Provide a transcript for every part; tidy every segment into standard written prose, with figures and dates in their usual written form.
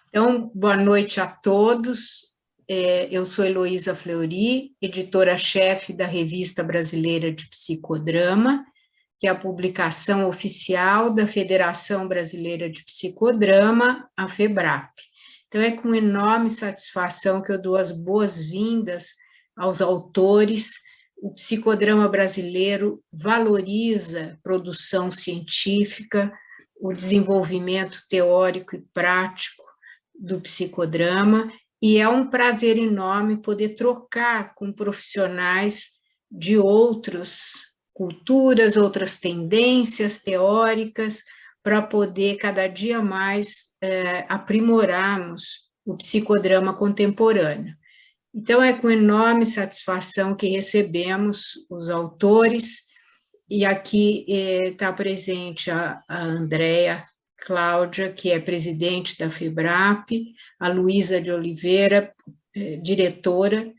Então, boa noite a todos. Eu sou Heloísa Fleury, editora-chefe da Revista Brasileira de Psicodrama, que é a publicação oficial da Federação Brasileira de Psicodrama, a FEBRAP. Então, é com enorme satisfação que eu dou as boas-vindas aos autores. O psicodrama brasileiro valoriza produção científica, o desenvolvimento teórico e prático do psicodrama, e é um prazer enorme poder trocar com profissionais de outras culturas, outras tendências teóricas, para poder cada dia mais aprimorarmos o psicodrama contemporâneo. Então, é com enorme satisfação que recebemos os autores, e aqui está presente a Andréa Cláudia, que é presidente da FEBRAP, a Luísa de Oliveira, diretora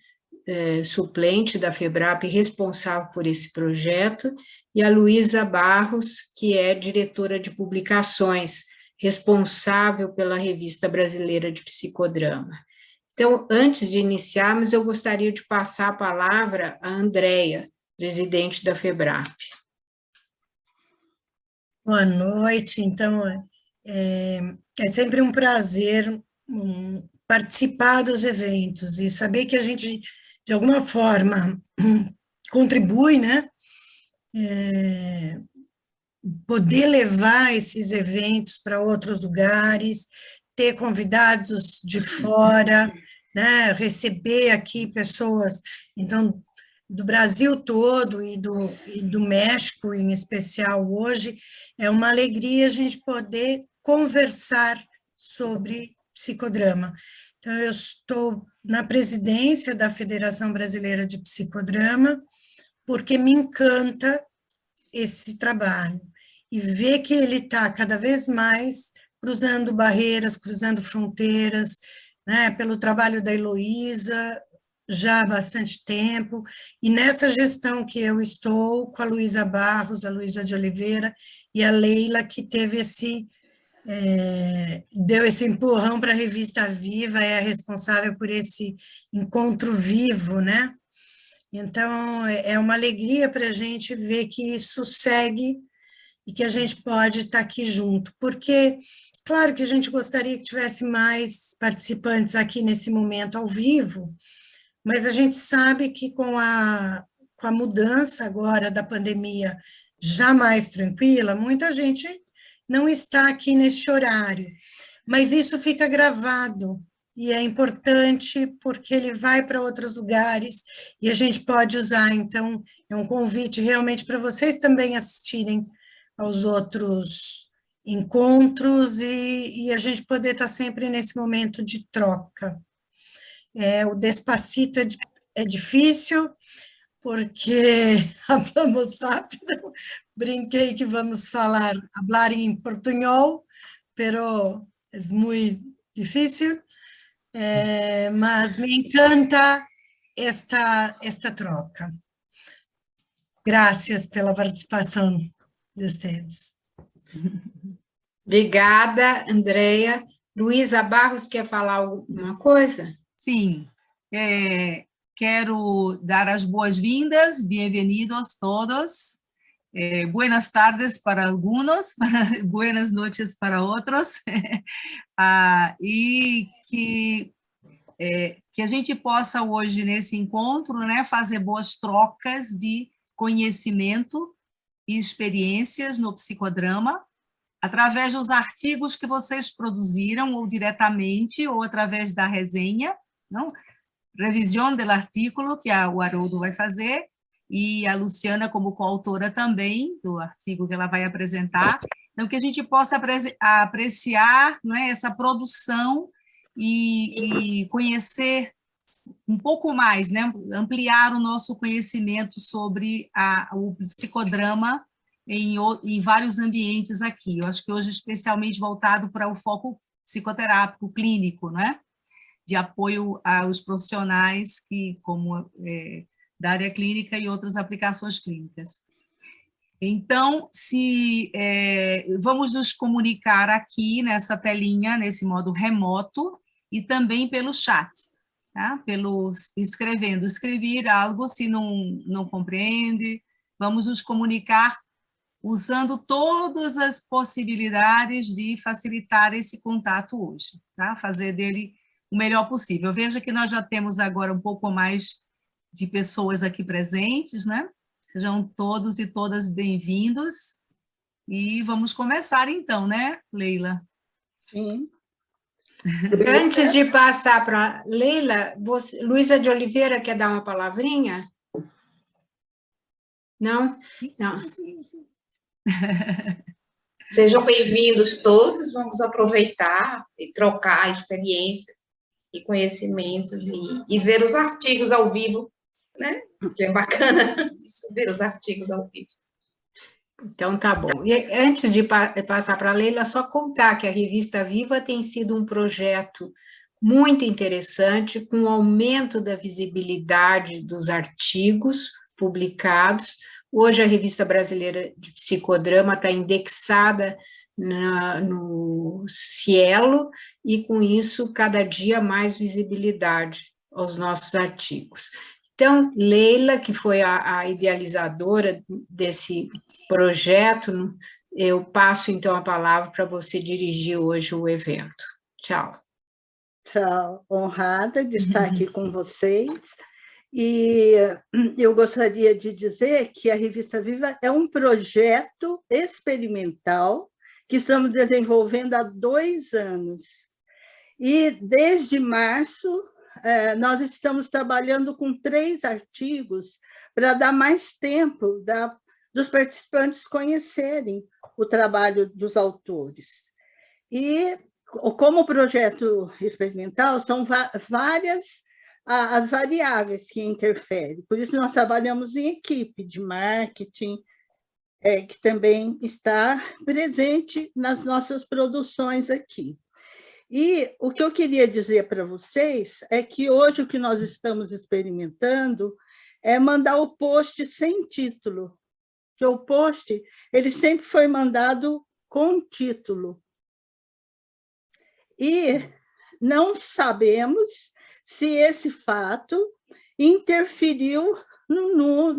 suplente da FEBRAP, responsável por esse projeto, e a Luísa Barros, que é diretora de publicações, responsável pela Revista Brasileira de Psicodrama. Então, antes de iniciarmos, eu gostaria de passar a palavra à Andréa, presidente da FEBRAP. Boa noite. Então, é sempre um prazer participar dos eventos e saber que a gente, de alguma forma, contribui, né? Poder levar esses eventos para outros lugares, ter convidados de fora, né? Receber aqui pessoas, então, do Brasil todo e do México, em especial hoje, é uma alegria a gente poder conversar sobre psicodrama. Então, eu estou na presidência da Federação Brasileira de Psicodrama, porque me encanta esse trabalho, e ver que ele está cada vez mais cruzando barreiras, cruzando fronteiras, né, pelo trabalho da Heloísa, já há bastante tempo, e nessa gestão que eu estou, com a Luísa Barros, a Luísa de Oliveira, e a Leila, que teve deu esse empurrão para a Revista Viva, é a responsável por esse encontro vivo, né? Então, é uma alegria para a gente ver que isso segue e que a gente pode estar aqui junto, porque, claro que a gente gostaria que tivesse mais participantes aqui nesse momento ao vivo, mas a gente sabe que com a mudança agora da pandemia já mais tranquila, muita gente não está aqui neste horário, mas isso fica gravado, e é importante porque ele vai para outros lugares e a gente pode usar. Então, é um convite realmente para vocês também assistirem aos outros encontros e a gente poder estar sempre nesse momento de troca. O Despacito é difícil, porque falamos rápido, brinquei que vamos hablar em portunhol, pero é muito difícil. Mas me encanta esta troca. Graças pela participação de vocês. Obrigada, Andréa. Luísa Barros quer falar alguma coisa? Sim, quero dar as boas-vindas, bem-vindos todos. Buenas tardes para alguns, buenas noches para outros. E que a gente possa hoje, nesse encontro, né, fazer boas trocas de conhecimento e experiências no psicodrama, através dos artigos que vocês produziram, ou diretamente, ou através da resenha, não? Revisão do artigo que o Haroldo vai fazer, e a Luciana como coautora também do artigo que ela vai apresentar. Então, que a gente possa apreciar, não é, essa produção e conhecer um pouco mais, né, ampliar o nosso conhecimento sobre o psicodrama em vários ambientes aqui. Eu acho que hoje especialmente voltado para o foco psicoterápico, clínico, né, de apoio aos profissionais que, como da área clínica e outras aplicações clínicas. Então, vamos nos comunicar aqui nessa telinha, nesse modo remoto, e também pelo chat, tá? Escrever algo se não compreende, vamos nos comunicar usando todas as possibilidades de facilitar esse contato hoje, tá? Fazer dele o melhor possível. Veja que nós já temos agora um pouco mais de pessoas aqui presentes, né? Sejam todos e todas bem-vindos. E vamos começar então, né, Leila? Sim. Antes de passar para Leila, Luísa de Oliveira quer dar uma palavrinha? Não? Sim, Não. sim. Sejam bem-vindos todos, vamos aproveitar e trocar experiências e conhecimentos e ver os artigos ao vivo, né? Que é bacana isso, ver os artigos ao vivo. Então, tá bom. E antes de passar para a Leila, só contar que a Revista Viva tem sido um projeto muito interessante, com o aumento da visibilidade dos artigos publicados. Hoje, a Revista Brasileira de Psicodrama está indexada no Cielo, e, com isso, cada dia mais visibilidade aos nossos artigos. Então, Leila, que foi a idealizadora desse projeto, eu passo, então, a palavra para você dirigir hoje o evento. Tchau. Tchau, honrada de estar aqui com vocês. E eu gostaria de dizer que a Revista Viva é um projeto experimental que estamos desenvolvendo há 2 anos. E, desde março, nós estamos trabalhando com 3 artigos para dar mais tempo dos participantes conhecerem o trabalho dos autores. E, como projeto experimental, são várias as variáveis que interferem. Por isso, nós trabalhamos em equipe de marketing, que também está presente nas nossas produções aqui. E o que eu queria dizer para vocês é que hoje o que nós estamos experimentando é mandar o post sem título, que o post ele sempre foi mandado com título. E não sabemos se esse fato interferiu no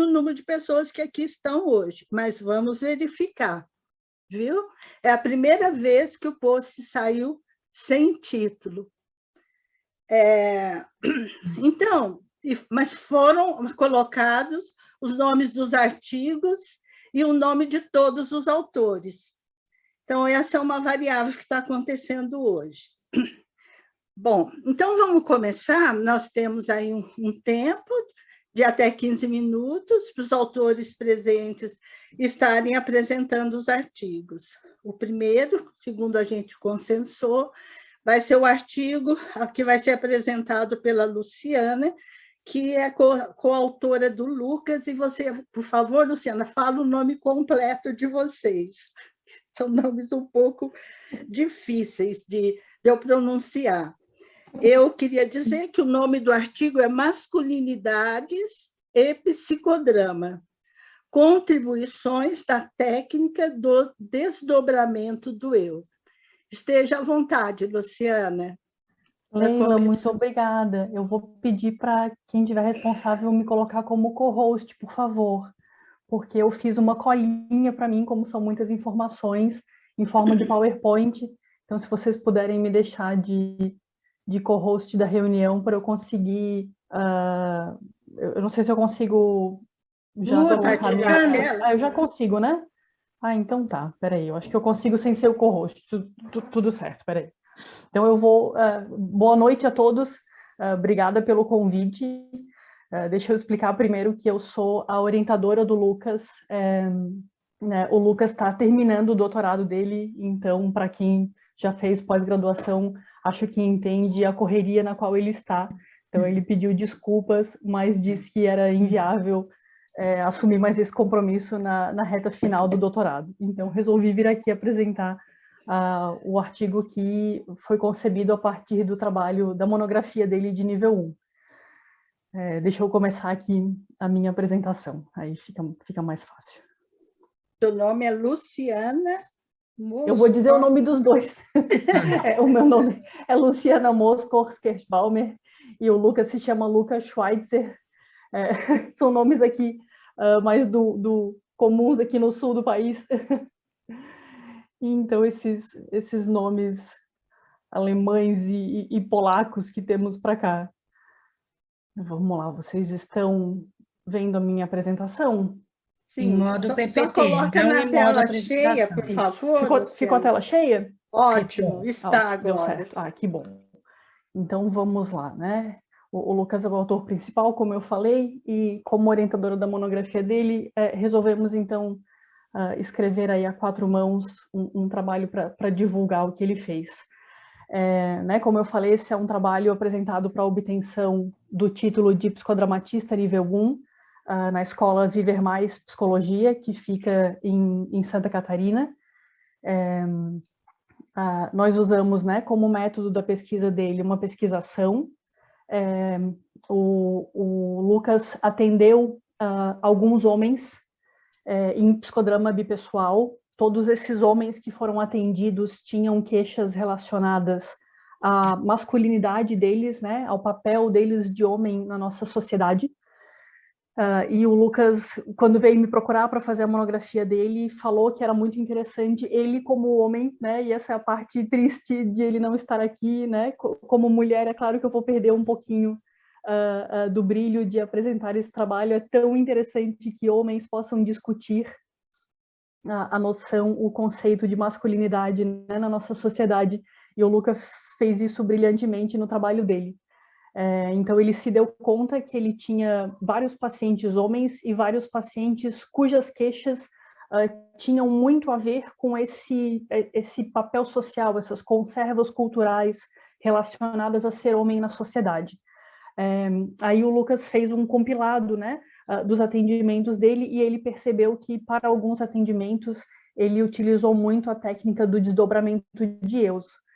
número de pessoas que aqui estão hoje, mas vamos verificar, viu? É a primeira vez que o post saiu sem título. Então, mas foram colocados os nomes dos artigos e o nome de todos os autores. Então, essa é uma variável que está acontecendo hoje. Bom, então vamos começar. Nós temos aí um tempo de até 15 minutos para os autores presentes estarem apresentando os artigos. O primeiro, segundo a gente consensou, vai ser o artigo que vai ser apresentado pela Luciana, que é coautora do Lucas, e você, por favor, Luciana, fala o nome completo de vocês. São nomes um pouco difíceis de eu pronunciar. Eu queria dizer que o nome do artigo é Masculinidades e Psicodrama, contribuições da técnica do desdobramento do eu. Esteja à vontade, Luciana. Leila, muito obrigada. Eu vou pedir para quem estiver responsável me colocar como co-host, por favor, porque eu fiz uma colinha para mim, como são muitas informações, em forma de PowerPoint. Então, se vocês puderem me deixar de co-host da reunião para eu conseguir... eu não sei se eu consigo... eu já consigo, né? Então tá, peraí, eu acho que eu consigo sem ser o co-host, tudo certo, peraí. Então eu vou... boa noite a todos, obrigada pelo convite. Deixa eu explicar primeiro que eu sou a orientadora do Lucas. Né, o Lucas está terminando o doutorado dele, então, para quem já fez pós-graduação, acho que entende a correria na qual ele está. Então, ele pediu desculpas, mas disse que era inviável assumir mais esse compromisso na reta final do doutorado. Então, resolvi vir aqui apresentar o artigo que foi concebido a partir do trabalho da monografia dele de nível 1. Deixa eu começar aqui a minha apresentação, aí fica mais fácil. Seu nome é Luciana Eu vou dizer o nome dos dois. O meu nome é Luciana Moskowitz-Kirschbaumer e o Lucas se chama Lucas Schweitzer. São nomes aqui mais comuns aqui no sul do país. Então, esses nomes alemães e polacos que temos para cá. Vamos lá, vocês estão vendo a minha apresentação? Sim, em modo PPT. Só coloca não na em tela modo cheia, por apresentação. favor. Ficou a tela cheia? Ótimo, está Deu agora. certo. Que bom. Então, vamos lá, né? O Lucas é o autor principal, como eu falei, e como orientadora da monografia dele, resolvemos, então, escrever aí a 4 mãos um trabalho para divulgar o que ele fez. Né, como eu falei, esse é um trabalho apresentado para obtenção do título de psicodramatista nível 1, na escola Viver Mais Psicologia, que fica em Santa Catarina. Nós usamos, né, como método da pesquisa dele uma pesquisação. O Lucas atendeu alguns homens em psicodrama bipessoal. Todos esses homens que foram atendidos tinham queixas relacionadas à masculinidade deles, né, ao papel deles de homem na nossa sociedade. E o Lucas, quando veio me procurar para fazer a monografia dele, falou que era muito interessante ele como homem, né, e essa é a parte triste de ele não estar aqui, né, como mulher, é claro que eu vou perder um pouquinho do brilho de apresentar esse trabalho. É tão interessante que homens possam discutir a noção, o conceito de masculinidade, né, na nossa sociedade, e o Lucas fez isso brilhantemente no trabalho dele. Então, ele se deu conta que ele tinha vários pacientes homens e vários pacientes cujas queixas tinham muito a ver com esse papel social, essas conservas culturais relacionadas a ser homem na sociedade. Aí o Lucas fez um compilado, né, dos atendimentos dele, e ele percebeu que para alguns atendimentos ele utilizou muito a técnica do desdobramento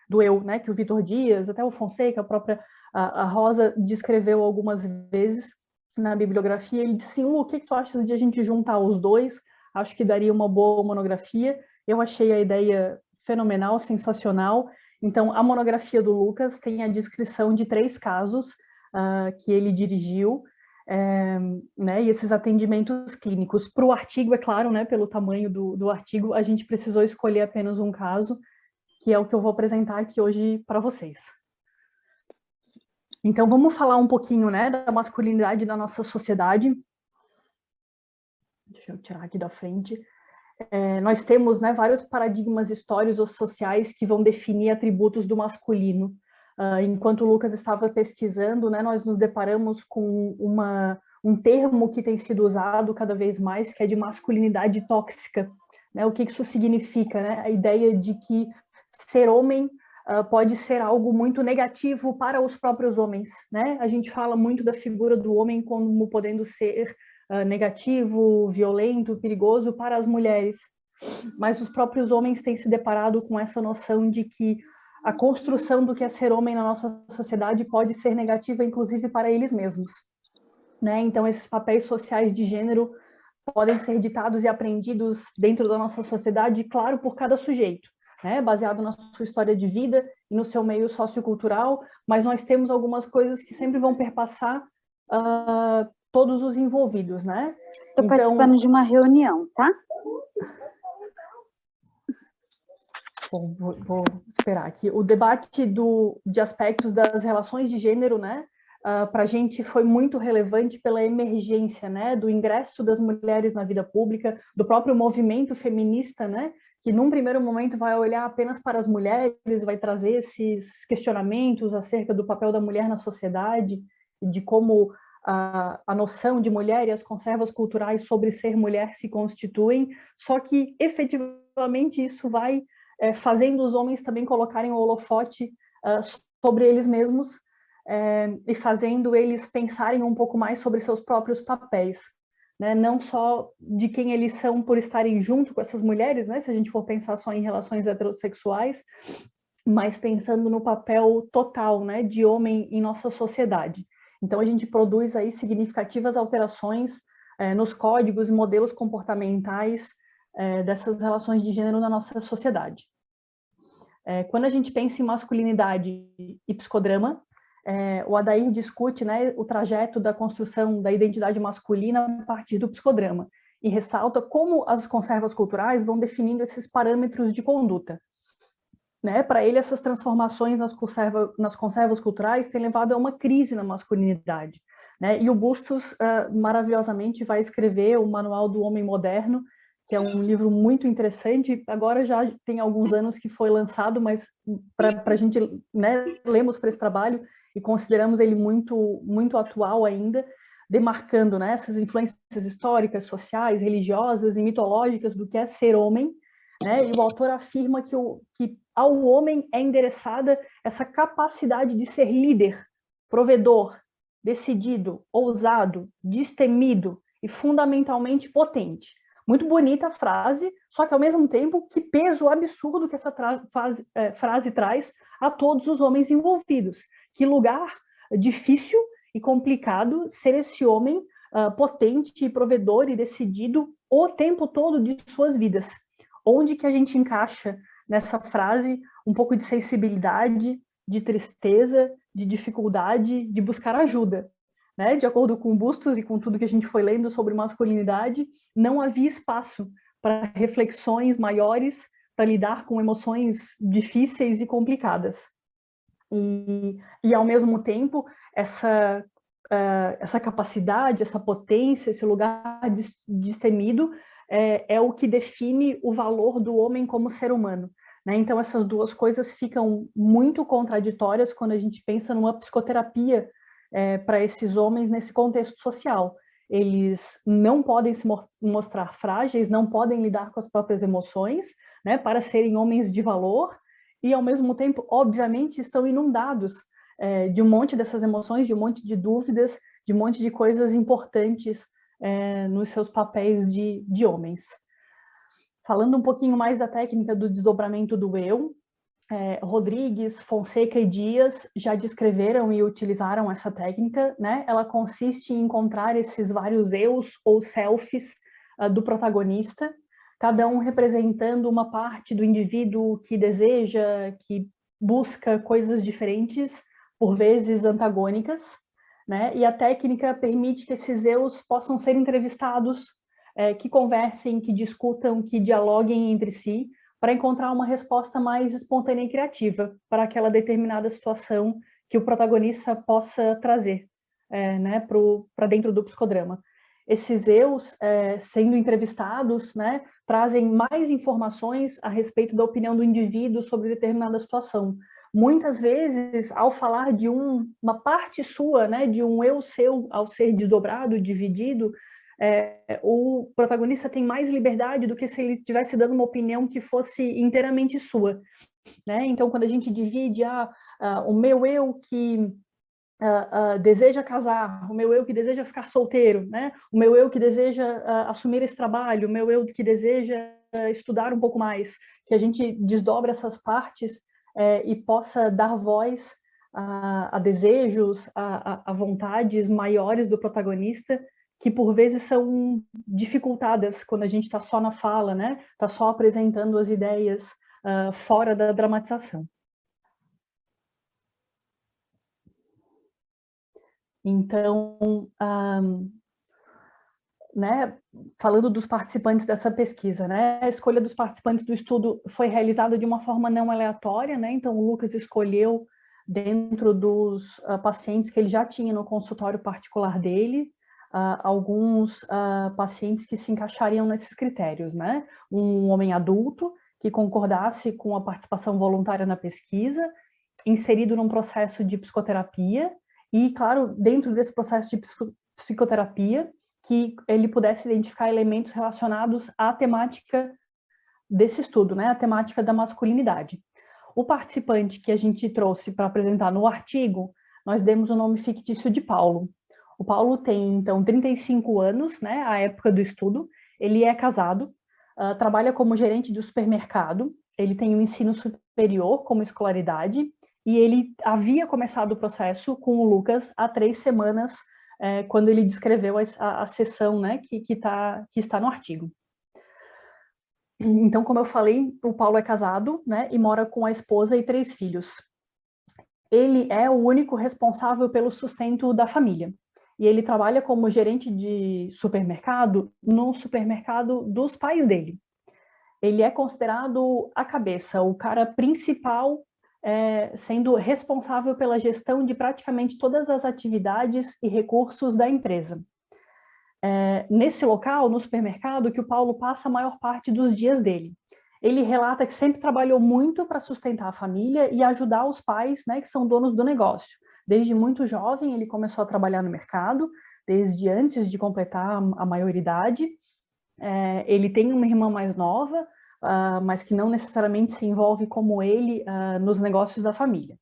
do eu, né, que o Vitor Dias, até o Fonseca, a própria a Rosa descreveu algumas vezes na bibliografia. Ele disse assim: o que tu achas de a gente juntar os dois? Acho que daria uma boa monografia. Eu achei a ideia fenomenal, sensacional. Então, a monografia do Lucas tem a descrição de 3 casos que ele dirigiu, né, e esses atendimentos clínicos. Para o artigo, é claro, né, pelo tamanho do artigo, a gente precisou escolher apenas um caso, que é o que eu vou apresentar aqui hoje para vocês. Então, vamos falar um pouquinho, né, da masculinidade da nossa sociedade. Deixa eu tirar aqui da frente. Nós temos, né, vários paradigmas históricos ou sociais que vão definir atributos do masculino. Enquanto o Lucas estava pesquisando, né, nós nos deparamos com um termo que tem sido usado cada vez mais, que é de masculinidade tóxica. Né? O que isso significa? Né? A ideia de que ser homem pode ser algo muito negativo para os próprios homens, né? A gente fala muito da figura do homem como podendo ser negativo, violento, perigoso para as mulheres, mas os próprios homens têm se deparado com essa noção de que a construção do que é ser homem na nossa sociedade pode ser negativa, inclusive para eles mesmos, né? Então, esses papéis sociais de gênero podem ser ditados e aprendidos dentro da nossa sociedade, claro, por cada sujeito, né, baseado na sua história de vida e no seu meio sociocultural, mas nós temos algumas coisas que sempre vão perpassar todos os envolvidos, né? Estou participando de uma reunião, tá? Bom, vou esperar aqui. O debate de aspectos das relações de gênero, né, para a gente foi muito relevante pela emergência, né, do ingresso das mulheres na vida pública, do próprio movimento feminista, né, que num primeiro momento vai olhar apenas para as mulheres, vai trazer esses questionamentos acerca do papel da mulher na sociedade, de como a noção de mulher e as conservas culturais sobre ser mulher se constituem, só que efetivamente isso vai fazendo os homens também colocarem o holofote sobre eles mesmos e fazendo eles pensarem um pouco mais sobre seus próprios papéis. Né, não só de quem eles são por estarem junto com essas mulheres, né, se a gente for pensar só em relações heterossexuais, mas pensando no papel total, né, de homem em nossa sociedade. Então, a gente produz aí significativas alterações nos códigos e modelos comportamentais dessas relações de gênero na nossa sociedade. Quando a gente pensa em masculinidade e psicodrama, o Adair discute, né, o trajeto da construção da identidade masculina a partir do psicodrama e ressalta como as conservas culturais vão definindo esses parâmetros de conduta. Né? Para ele, essas transformações nas conservas culturais têm levado a uma crise na masculinidade. Né? E o Bustos maravilhosamente vai escrever o Manual do Homem Moderno, que é um livro muito interessante. Agora já tem alguns anos que foi lançado, mas para a gente, né, lemos para esse trabalho e consideramos ele muito, muito atual ainda, demarcando, né, essas influências históricas, sociais, religiosas e mitológicas do que é ser homem, né? E o autor afirma que ao homem é endereçada essa capacidade de ser líder, provedor, decidido, ousado, destemido e fundamentalmente potente. Muito bonita a frase, só que ao mesmo tempo, que peso absurdo que essa frase traz a todos os homens envolvidos. Que lugar difícil e complicado ser esse homem potente, provedor e decidido o tempo todo de suas vidas. Onde que a gente encaixa nessa frase um pouco de sensibilidade, de tristeza, de dificuldade, de buscar ajuda? Né? De acordo com Bustos e com tudo que a gente foi lendo sobre masculinidade, não havia espaço para reflexões maiores, para lidar com emoções difíceis e complicadas. E ao mesmo tempo, essa capacidade, essa potência, esse lugar destemido é o que define o valor do homem como ser humano. Né? Então, essas duas coisas ficam muito contraditórias quando a gente pensa numa psicoterapia para esses homens nesse contexto social. Eles não podem se mostrar frágeis, não podem lidar com as próprias emoções, né, para serem homens de valor, e ao mesmo tempo, obviamente, estão inundados de um monte dessas emoções, de um monte de dúvidas, de um monte de coisas importantes nos seus papéis de homens. Falando um pouquinho mais da técnica do desdobramento do eu, Rodrigues, Fonseca e Dias já descreveram e utilizaram essa técnica, né? Ela consiste em encontrar esses vários eus ou selfies do protagonista, cada um representando uma parte do indivíduo que deseja, que busca coisas diferentes, por vezes antagônicas, né? E a técnica permite que esses eus possam ser entrevistados, que conversem, que discutam, que dialoguem entre si, para encontrar uma resposta mais espontânea e criativa para aquela determinada situação que o protagonista possa trazer, né, para dentro do psicodrama. Esses eus, sendo entrevistados, né, trazem mais informações a respeito da opinião do indivíduo sobre determinada situação. Muitas vezes, ao falar de uma parte sua, né, de um eu seu, ao ser desdobrado, dividido, o protagonista tem mais liberdade do que se ele estivesse dando uma opinião que fosse inteiramente sua. Né? Então, quando a gente divide o meu eu que deseja casar, o meu eu que deseja ficar solteiro, né? O meu eu que deseja assumir esse trabalho, o meu eu que deseja estudar um pouco mais, que a gente desdobre essas partes e possa dar voz a desejos, a vontades maiores do protagonista, que por vezes são dificultadas quando a gente está só na fala, né? Está só apresentando as ideias fora da dramatização. Então, né, falando dos participantes dessa pesquisa, né, a escolha dos participantes do estudo foi realizada de uma forma não aleatória, né? Então o Lucas escolheu dentro dos pacientes que ele já tinha no consultório particular dele, alguns pacientes que se encaixariam nesses critérios, né? Um homem adulto que concordasse com a participação voluntária na pesquisa, inserido num processo de psicoterapia e, claro, dentro desse processo de psicoterapia, que ele pudesse identificar elementos relacionados à temática desse estudo, né? A temática da masculinidade. O participante que a gente trouxe para apresentar no artigo, nós demos o nome fictício de Paulo. O Paulo tem, então, 35 anos, né, à época do estudo. Ele é casado, trabalha como gerente do supermercado, ele tem um ensino superior como escolaridade, e ele havia começado o processo com o Lucas há 3 semanas, quando ele descreveu a sessão, né, que está no artigo. Então, como eu falei, o Paulo é casado, né, e mora com a esposa e 3 filhos. Ele é o único responsável pelo sustento da família. E ele trabalha como gerente de supermercado no supermercado dos pais dele. Ele é considerado a cabeça, o cara principal, sendo responsável pela gestão de praticamente todas as atividades e recursos da empresa. Nesse local, no supermercado, que o Paulo passa a maior parte dos dias dele. Ele relata que sempre trabalhou muito para sustentar a família e ajudar os pais, né, que são donos do negócio. Desde muito jovem, ele começou a trabalhar no mercado, desde antes de completar a maioridade. Ele tem uma irmã mais nova, mas que não necessariamente se envolve como ele nos negócios da família.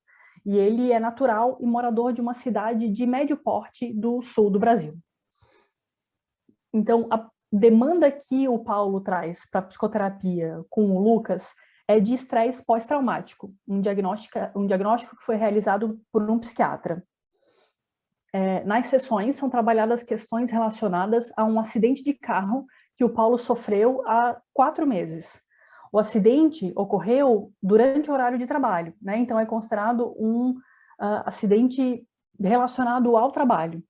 E ele é natural e morador de uma cidade de médio porte do sul do Brasil. Então, a demanda que o Paulo traz para a psicoterapia com o Lucas é de estresse pós-traumático, um diagnóstico que foi realizado por um psiquiatra. Nas sessões são trabalhadas questões relacionadas a um acidente de carro que o Paulo sofreu há 4 meses. O acidente ocorreu durante o horário de trabalho, né? Então é considerado um acidente relacionado ao trabalho.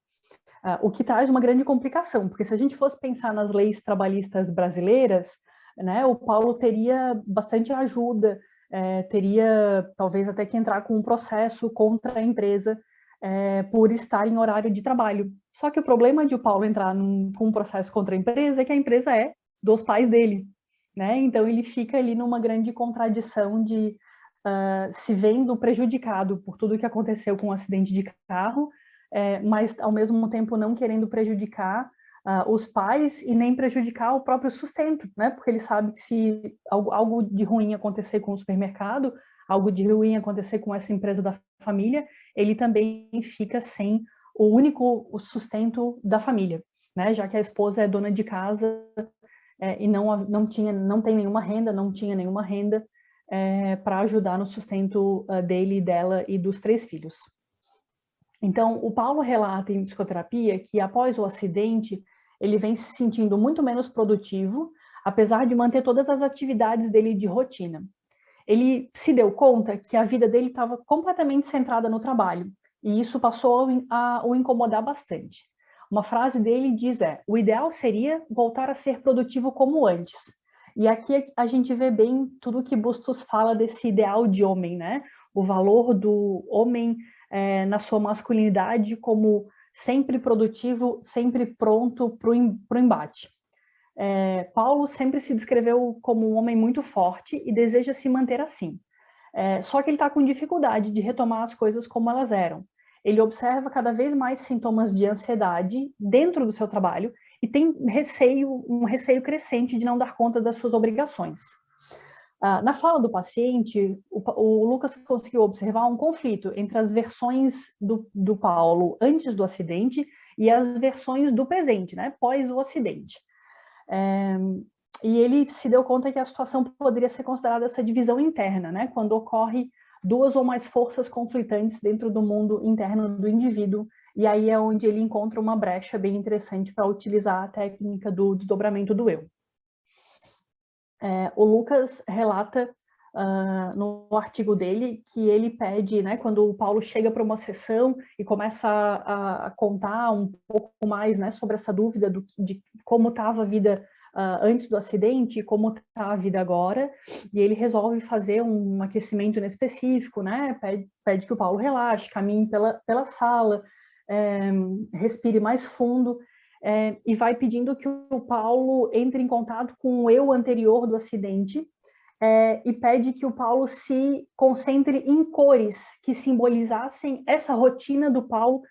O que traz uma grande complicação, porque se a gente fosse pensar nas leis trabalhistas brasileiras, né, o Paulo teria bastante ajuda, teria talvez até que entrar com um processo contra a empresa por estar em horário de trabalho. Só que o problema de o Paulo entrar com um processo contra a empresa é que a empresa é dos pais dele, né? Então ele fica ali numa grande contradição de se vendo prejudicado por tudo que aconteceu com o acidente de carro, mas ao mesmo tempo não querendo prejudicar os pais e nem prejudicar o próprio sustento, né? Porque ele sabe que se algo de ruim acontecer com o supermercado, algo de ruim acontecer com essa empresa da família, ele também fica sem o único sustento da família, né? Já que a esposa é dona de casa e não tem nenhuma renda, não tinha nenhuma renda para ajudar no sustento dele, dela e dos 3 filhos. Então, o Paulo relata em psicoterapia que após o acidente, ele vem se sentindo muito menos produtivo, apesar de manter todas as atividades dele de rotina. Ele se deu conta que a vida dele estava completamente centrada no trabalho, e isso passou a o incomodar bastante. Uma frase dele diz o ideal seria voltar a ser produtivo como antes. E aqui a gente vê bem tudo que Bustos fala desse ideal de homem, né? O valor do homem na sua masculinidade como sempre produtivo, sempre pronto para o embate. Paulo sempre se descreveu como um homem muito forte e deseja se manter assim. Só que ele está com dificuldade de retomar as coisas como elas eram. Ele observa cada vez mais sintomas de ansiedade dentro do seu trabalho e tem um receio crescente de não dar conta das suas obrigações. Na fala do paciente, o Lucas conseguiu observar um conflito entre as versões do Paulo antes do acidente e as versões do presente, né, pós o acidente. E ele se deu conta que a situação poderia ser considerada essa divisão interna, né, quando ocorre 2 ou mais forças conflitantes dentro do mundo interno do indivíduo, e aí é onde ele encontra uma brecha bem interessante para utilizar a técnica do desdobramento do eu. O Lucas relata no artigo dele que ele pede, né, quando o Paulo chega para uma sessão e começa a contar um pouco mais, né, sobre essa dúvida de como estava a vida antes do acidente e como está a vida agora, e ele resolve fazer um aquecimento específico, né, pede que o Paulo relaxe, caminhe pela sala, respire mais fundo, e vai pedindo que o Paulo entre em contato com o eu anterior do acidente, e pede que o Paulo se concentre em cores que simbolizassem essa rotina do Paulo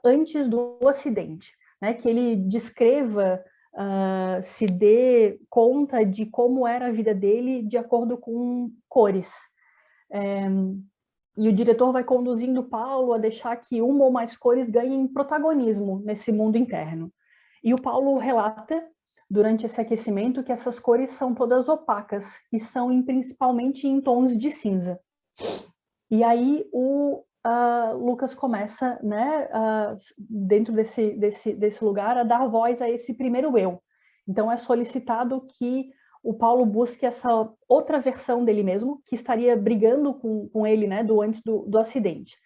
antes do acidente, né? Que ele descreva, se dê conta de como era a vida dele de acordo com cores. E o diretor vai conduzindo o Paulo a deixar que uma ou mais cores ganhem protagonismo nesse mundo interno. E o Paulo relata, durante esse aquecimento, que essas cores são todas opacas e são principalmente em tons de cinza. E aí o Lucas começa, né, dentro desse lugar, a dar voz a esse primeiro eu. Então é solicitado que o Paulo busque essa outra versão dele mesmo, que estaria brigando com ele, né, antes do acidente.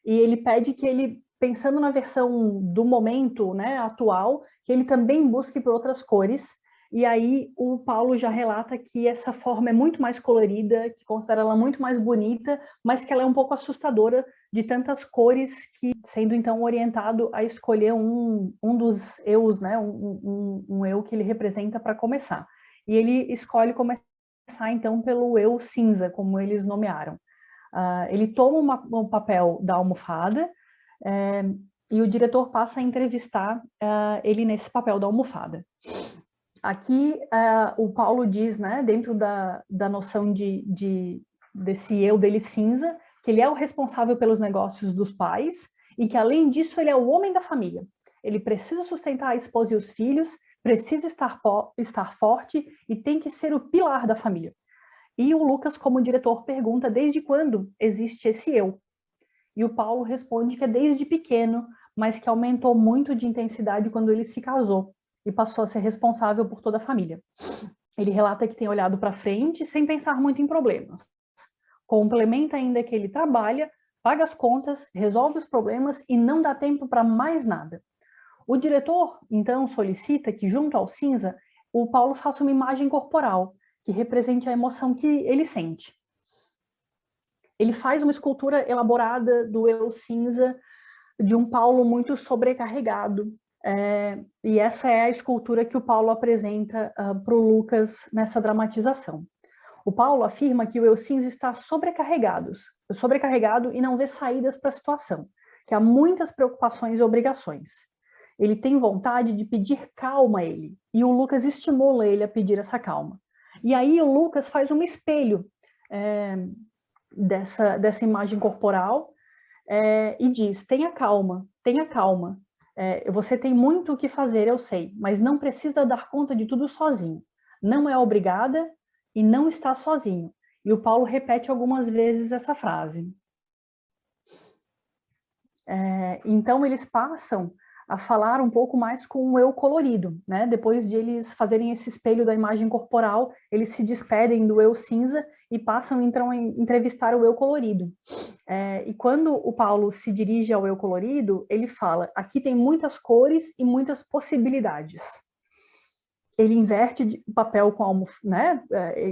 E ele pede que ele, pensando na versão do momento, né, atual, que ele também busque por outras cores. E aí o Paulo já relata que essa forma é muito mais colorida, que considera ela muito mais bonita, mas que ela é um pouco assustadora de tantas cores, que sendo então orientado a escolher um dos eus, né, um eu que ele representa para começar. E ele escolhe começar então pelo eu cinza, como eles nomearam. Ele toma o papel da almofada, e o diretor passa a entrevistar ele nesse papel da almofada. Aqui, o Paulo diz, né, dentro da noção desse eu dele cinza, que ele é o responsável pelos negócios dos pais e que, além disso, ele é o homem da família. Ele precisa sustentar a esposa e os filhos, precisa estar forte e tem que ser o pilar da família. E o Lucas, como diretor, pergunta desde quando existe esse eu. E o Paulo responde que é desde pequeno, mas que aumentou muito de intensidade quando ele se casou e passou a ser responsável por toda a família. Ele relata que tem olhado para frente sem pensar muito em problemas. Complementa ainda que ele trabalha, paga as contas, resolve os problemas e não dá tempo para mais nada. O diretor, então, solicita que, junto ao cinza, o Paulo faça uma imagem corporal que represente a emoção que ele sente. Ele faz uma escultura elaborada do eu cinza, de um Paulo muito sobrecarregado, e essa é a escultura que o Paulo apresenta para o Lucas nessa dramatização. O Paulo afirma que o eu cinza está sobrecarregado e não vê saídas para a situação, que há muitas preocupações e obrigações. Ele tem vontade de pedir calma a ele, e o Lucas estimula ele a pedir essa calma. E aí o Lucas faz um espelho dessa imagem corporal e diz: tenha calma, tenha calma. Você tem muito o que fazer, eu sei, mas não precisa dar conta de tudo sozinho. Não é obrigada e não está sozinho. E o Paulo repete algumas vezes essa frase. Então eles passam a falar um pouco mais com o eu colorido, né? Depois de eles fazerem esse espelho da imagem corporal, eles se despedem do eu cinza e passam então a entrevistar o eu colorido. E quando o Paulo se dirige ao eu colorido, ele fala: aqui tem muitas cores e muitas possibilidades. Ele inverte o papel com né?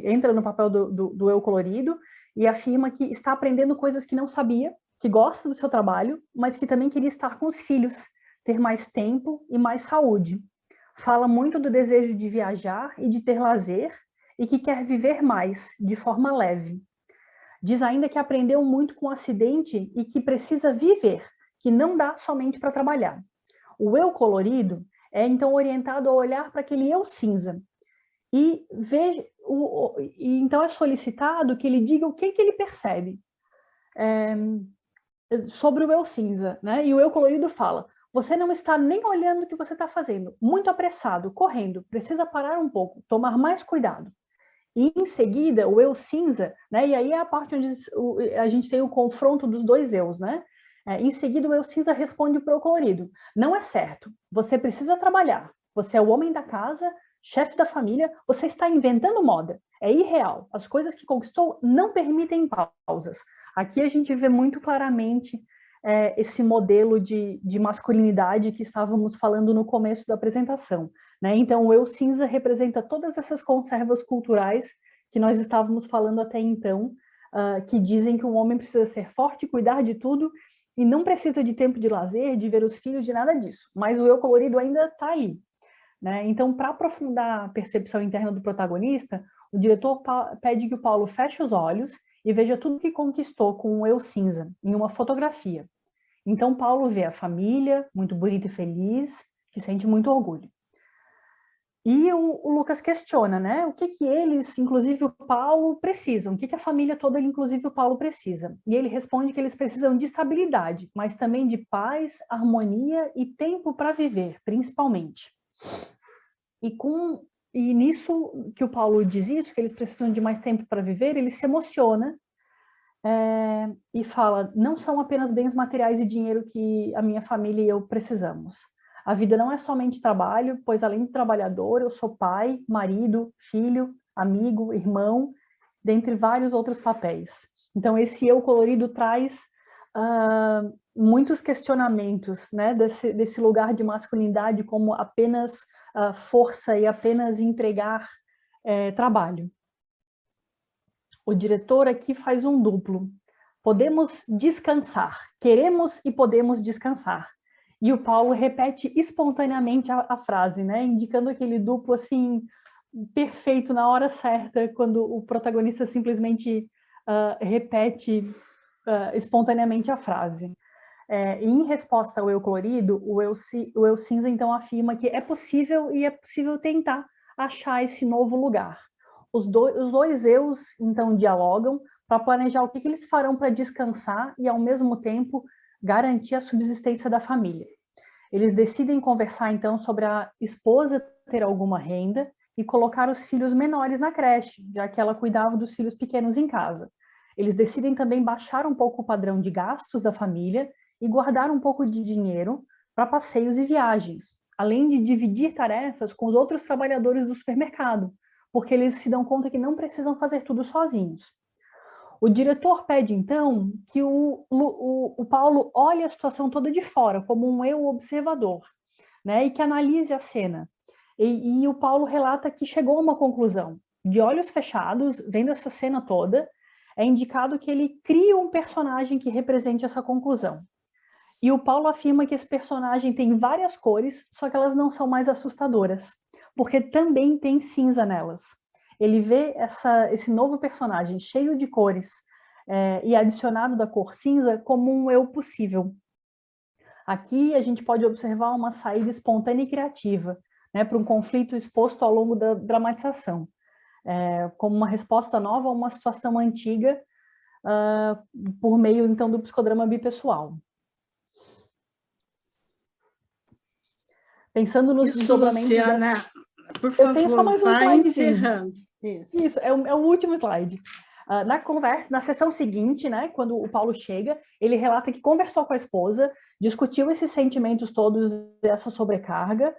Entra no papel do eu colorido e afirma que está aprendendo coisas que não sabia, que gosta do seu trabalho, mas que também queria estar com os filhos, ter mais tempo e mais saúde. Fala muito do desejo de viajar e de ter lazer e que quer viver mais, de forma leve. Diz ainda que aprendeu muito com o acidente e que precisa viver, que não dá somente para trabalhar. O eu colorido é então orientado a olhar para aquele eu cinza e então é solicitado que ele diga o que ele percebe sobre o eu cinza, né? E o eu colorido fala: você não está nem olhando o que você está fazendo, muito apressado, correndo, precisa parar um pouco, tomar mais cuidado. E em seguida, o eu cinza, né? E aí é a parte onde a gente tem o confronto dos dois eus, né? Em seguida, o eu cinza responde para o colorido: não é certo, você precisa trabalhar, você é o homem da casa, chefe da família, você está inventando moda, é irreal, as coisas que conquistou não permitem pausas. Aqui a gente vê muito claramente esse modelo de masculinidade que estávamos falando no começo da apresentação, né? Então, o eu cinza representa todas essas conservas culturais que nós estávamos falando até então, que dizem que um homem precisa ser forte, cuidar de tudo, e não precisa de tempo de lazer, de ver os filhos, de nada disso. Mas o eu colorido ainda está aí, né? Então, para aprofundar a percepção interna do protagonista, o diretor pede que o Paulo feche os olhos e veja tudo que conquistou com o eu cinza, em uma fotografia. Então, Paulo vê a família, muito bonita e feliz, que sente muito orgulho. E o Lucas questiona, né? O que eles, inclusive o Paulo, precisam? O que a família toda, inclusive o Paulo, precisa? E ele responde que eles precisam de estabilidade, mas também de paz, harmonia e tempo para viver, principalmente. E nisso que o Paulo diz isso, que eles precisam de mais tempo para viver, ele se emociona e fala: não são apenas bens materiais e dinheiro que a minha família e eu precisamos. A vida não é somente trabalho, pois além de trabalhador, eu sou pai, marido, filho, amigo, irmão, dentre vários outros papéis. Então, esse eu colorido traz muitos questionamentos, né, desse lugar de masculinidade como apenas força e apenas entregar trabalho. O diretor aqui faz um duplo. Podemos descansar, queremos e podemos descansar. E o Paulo repete espontaneamente a frase, né, indicando aquele duplo assim perfeito na hora certa, quando o protagonista simplesmente repete espontaneamente a frase. Em resposta ao eu colorido, o eu cinza então afirma que é possível e é possível tentar achar esse novo lugar. Os dois eus então dialogam para planejar o que eles farão para descansar e ao mesmo tempo garantir a subsistência da família. Eles decidem conversar então sobre a esposa ter alguma renda e colocar os filhos menores na creche, já que ela cuidava dos filhos pequenos em casa. Eles decidem também baixar um pouco o padrão de gastos da família e guardar um pouco de dinheiro para passeios e viagens, além de dividir tarefas com os outros trabalhadores do supermercado, porque eles se dão conta que não precisam fazer tudo sozinhos. O diretor pede, então, que o Paulo olhe a situação toda de fora, como um eu observador, né, e que analise a cena. E o Paulo relata que chegou a uma conclusão. De olhos fechados, vendo essa cena toda, é indicado que ele cria um personagem que represente essa conclusão. E o Paulo afirma que esse personagem tem várias cores, só que elas não são mais assustadoras, porque também tem cinza nelas. Ele vê esse novo personagem cheio de cores e adicionado da cor cinza como um eu possível. Aqui a gente pode observar uma saída espontânea e criativa, né, para um conflito exposto ao longo da dramatização, como uma resposta nova a uma situação antiga, por meio, então, do psicodrama bipessoal. Pensando nos desdobramentos... Luciana, por favor, eu tenho só mais um vai slidezinho. encerrando. Isso, é o último slide. Na sessão seguinte, né, quando o Paulo chega, ele relata que conversou com a esposa, discutiu esses sentimentos todos, essa sobrecarga,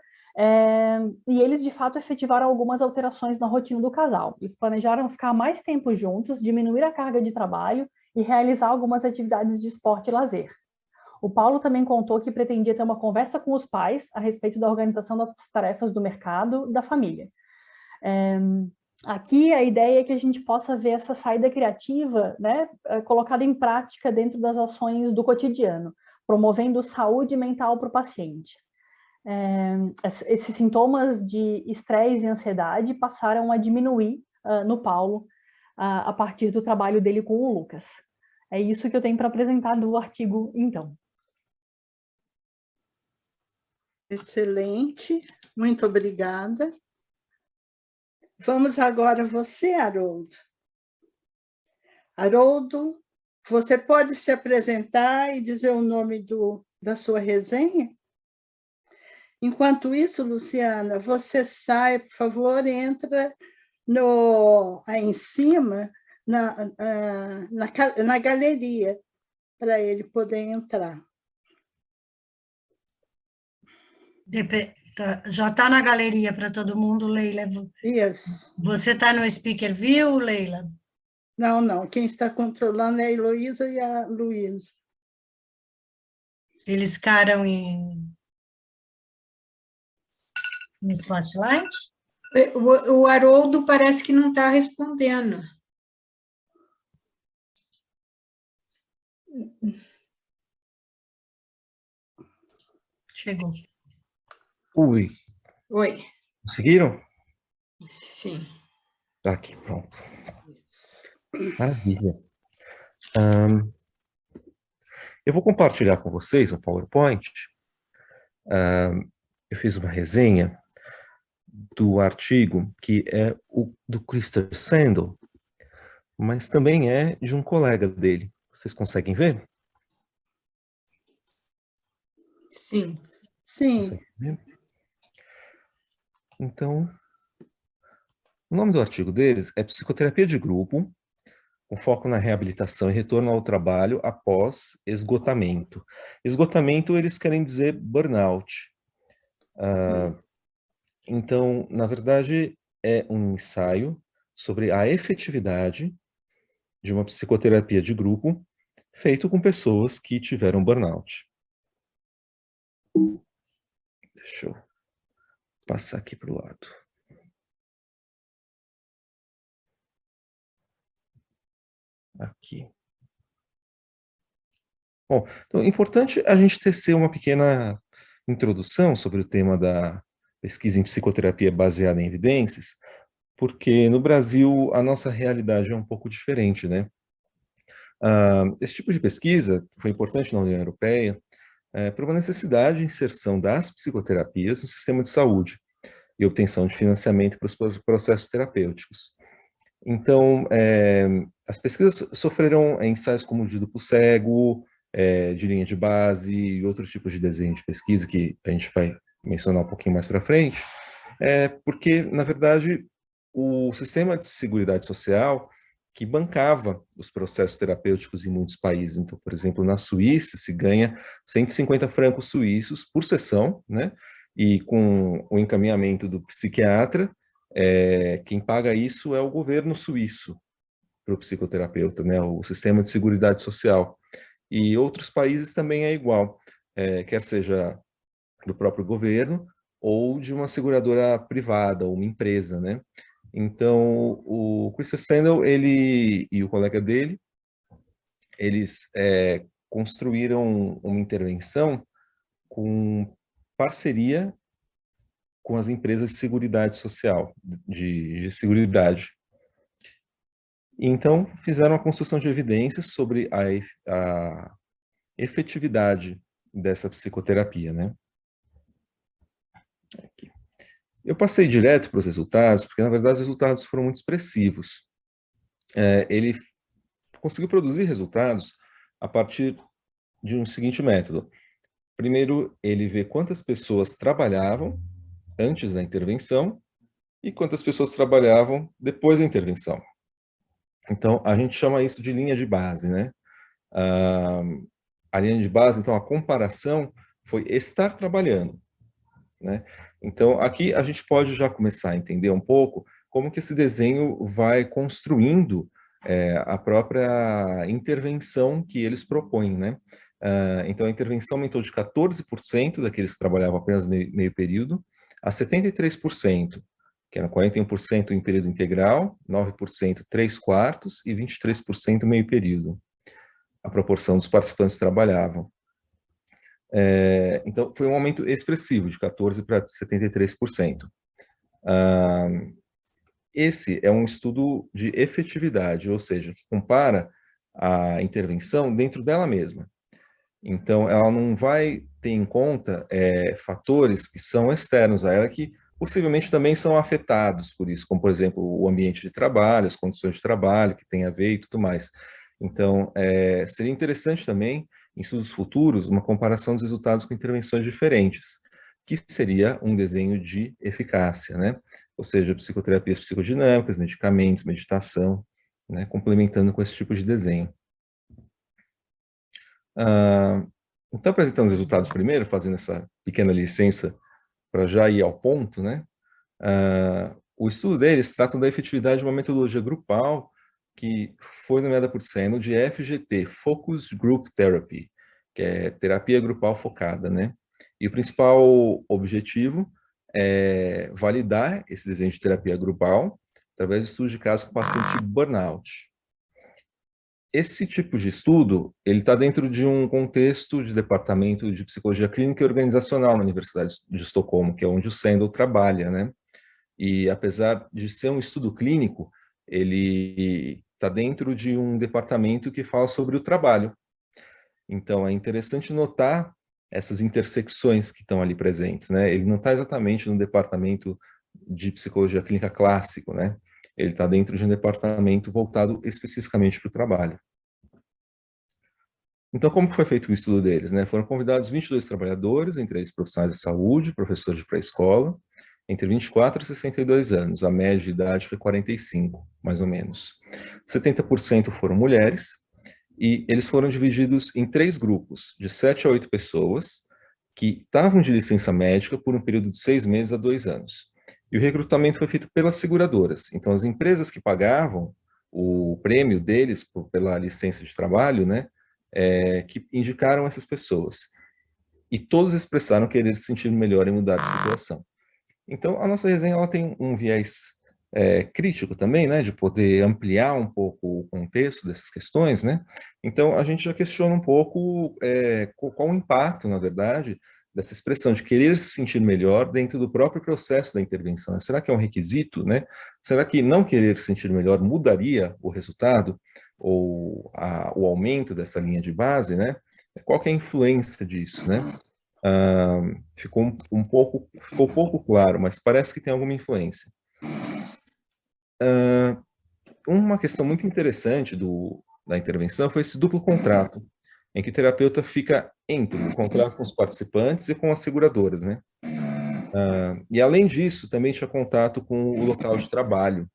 e eles, de fato, efetivaram algumas alterações na rotina do casal. Eles planejaram ficar mais tempo juntos, diminuir a carga de trabalho e realizar algumas atividades de esporte e lazer. O Paulo também contou que pretendia ter uma conversa com os pais a respeito da organização das tarefas do mercado e da família. Aqui a ideia é que a gente possa ver essa saída criativa, né, colocada em prática dentro das ações do cotidiano, promovendo saúde mental para o paciente. Esses sintomas de estresse e ansiedade passaram a diminuir no Paulo a partir do trabalho dele com o Lucas. É isso que eu tenho para apresentar do artigo, então. Excelente, muito obrigada. Vamos agora você, Haroldo. Haroldo, você pode se apresentar e dizer o nome da sua resenha? Enquanto isso, Luciana, você sai, por favor, entra aí em cima, na galeria, para ele poder entrar. Já está na galeria para todo mundo, Leila? Isso. Você está no Speaker View, Leila? Não. Quem está controlando é a Heloísa e a Luísa. Eles ficaram em Spotlight? O Haroldo parece que não está respondendo. Chegou. Oi. Conseguiram? Sim. Tá aqui, pronto. Maravilha. Eu vou compartilhar com vocês um PowerPoint. Eu fiz uma resenha do artigo que é do Christopher Sandel, mas também é de um colega dele. Vocês conseguem ver? Sim. Sim. Então, o nome do artigo deles é Psicoterapia de Grupo, com foco na reabilitação e retorno ao trabalho após esgotamento. Esgotamento, eles querem dizer burnout. Então, na verdade, é um ensaio sobre a efetividade de uma psicoterapia de grupo feito com pessoas que tiveram burnout. Deixa eu passar aqui para o lado. Aqui. Bom, então é importante a gente tecer uma pequena introdução sobre o tema da pesquisa em psicoterapia baseada em evidências, porque no Brasil a nossa realidade é um pouco diferente, né? Esse tipo de pesquisa foi importante na União Europeia por uma necessidade de inserção das psicoterapias no sistema de saúde e obtenção de financiamento para os processos terapêuticos. Então, as pesquisas sofreram ensaios como o de duplo cego, de linha de base e outros tipos de desenho de pesquisa que a gente vai mencionar um pouquinho mais para frente, porque, na verdade, o sistema de seguridade social que bancava os processos terapêuticos em muitos países. Então, por exemplo, na Suíça se ganha 150 francos suíços por sessão, né? E com o encaminhamento do psiquiatra, quem paga isso é o governo suíço para o psicoterapeuta, né? O sistema de seguridade social. E outros países também é igual, quer seja do próprio governo ou de uma seguradora privada, ou uma empresa, né? Então, o Christopher Sandel, ele e o colega dele, eles construíram uma intervenção com parceria com as empresas de seguridade social, de seguridade. Então, fizeram a construção de evidências sobre a efetividade dessa psicoterapia, né? Aqui. Eu passei direto para os resultados, porque, na verdade, os resultados foram muito expressivos. Ele conseguiu produzir resultados a partir de um seguinte método. Primeiro, ele vê quantas pessoas trabalhavam antes da intervenção e quantas pessoas trabalhavam depois da intervenção. Então, a gente chama isso de linha de base, né? A linha de base, então, a comparação foi estar trabalhando, né? Então, aqui a gente pode já começar a entender um pouco como que esse desenho vai construindo a própria intervenção que eles propõem, né? Então, a intervenção aumentou de 14% daqueles que trabalhavam apenas meio período a 73%, que era 41% em período integral, 9% 3/4 e 23% meio período. A proporção dos participantes que trabalhavam. Então, foi um aumento expressivo, de 14% para 73%. Esse é um estudo de efetividade, ou seja, que compara a intervenção dentro dela mesma. Então, ela não vai ter em conta fatores que são externos a ela, que possivelmente também são afetados por isso, como, por exemplo, o ambiente de trabalho, as condições de trabalho, que tem a ver e tudo mais. Então, seria interessante também, em estudos futuros, uma comparação dos resultados com intervenções diferentes, que seria um desenho de eficácia, né? Ou seja, psicoterapias psicodinâmicas, medicamentos, meditação, né? Complementando com esse tipo de desenho. Então, apresentando os resultados primeiro, fazendo essa pequena licença para já ir ao ponto, né? O estudo deles trata da efetividade de uma metodologia grupal que foi nomeada por Sandel de FGT, Focused Group Therapy, que é terapia grupal focada, né? E o principal objetivo é validar esse desenho de terapia grupal através de estudos de casos com paciente burnout. Esse tipo de estudo, ele está dentro de um contexto de departamento de psicologia clínica e organizacional na Universidade de Estocolmo, que é onde o Sandel trabalha, né? E apesar de ser um estudo clínico, ele está dentro de um departamento que fala sobre o trabalho. Então, é interessante notar essas intersecções que estão ali presentes, né? Ele não está exatamente no departamento de psicologia clínica clássico, né? Ele está dentro de um departamento voltado especificamente para o trabalho. Então, como foi feito o estudo deles, né? Foram convidados 22 trabalhadores, entre eles profissionais de saúde, professores de pré-escola, entre 24 e 62 anos. A média de idade foi 45, mais ou menos. 70% foram mulheres, e eles foram divididos em 3 grupos, de 7 a 8 pessoas, que estavam de licença médica por um período de 6 meses a 2 anos. E o recrutamento foi feito pelas seguradoras. Então, as empresas que pagavam o prêmio deles pela licença de trabalho, né, que indicaram essas pessoas. E todos expressaram querer se sentir melhor e mudar de situação. Então, a nossa resenha ela tem um viés crítico também, né, de poder ampliar um pouco o contexto dessas questões, né? Então, a gente já questiona um pouco qual o impacto, na verdade, dessa expressão de querer se sentir melhor dentro do próprio processo da intervenção. Será que é um requisito, né? Será que não querer se sentir melhor mudaria o resultado ou o aumento dessa linha de base, né? Qual que é a influência disso, né? Ficou pouco claro, mas parece que tem alguma influência. Uma questão muito interessante da intervenção foi esse duplo contrato, em que o terapeuta fica entre o contrato com os participantes e com as seguradoras, né? E além disso, também tinha contato com o local de trabalho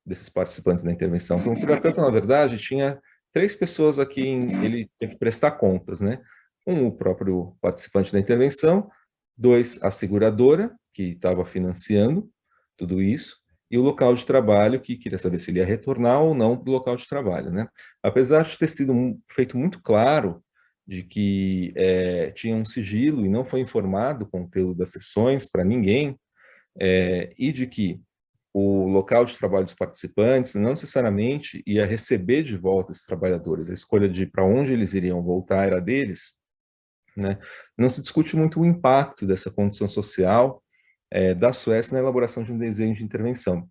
desses participantes da intervenção. Então, o terapeuta, na verdade, tinha 3 pessoas a quem ele tinha que prestar contas, né? O próprio participante da intervenção, 2, a seguradora, que estava financiando tudo isso, e o local de trabalho, que queria saber se ele ia retornar ou não para o local de trabalho, né? Apesar de ter sido feito muito claro de que tinha um sigilo e não foi informado o conteúdo das sessões para ninguém, e de que o local de trabalho dos participantes não necessariamente ia receber de volta esses trabalhadores, a escolha de para onde eles iriam voltar era deles, né? Não se discute muito o impacto dessa condição social da Suécia na elaboração de um desenho de intervenção.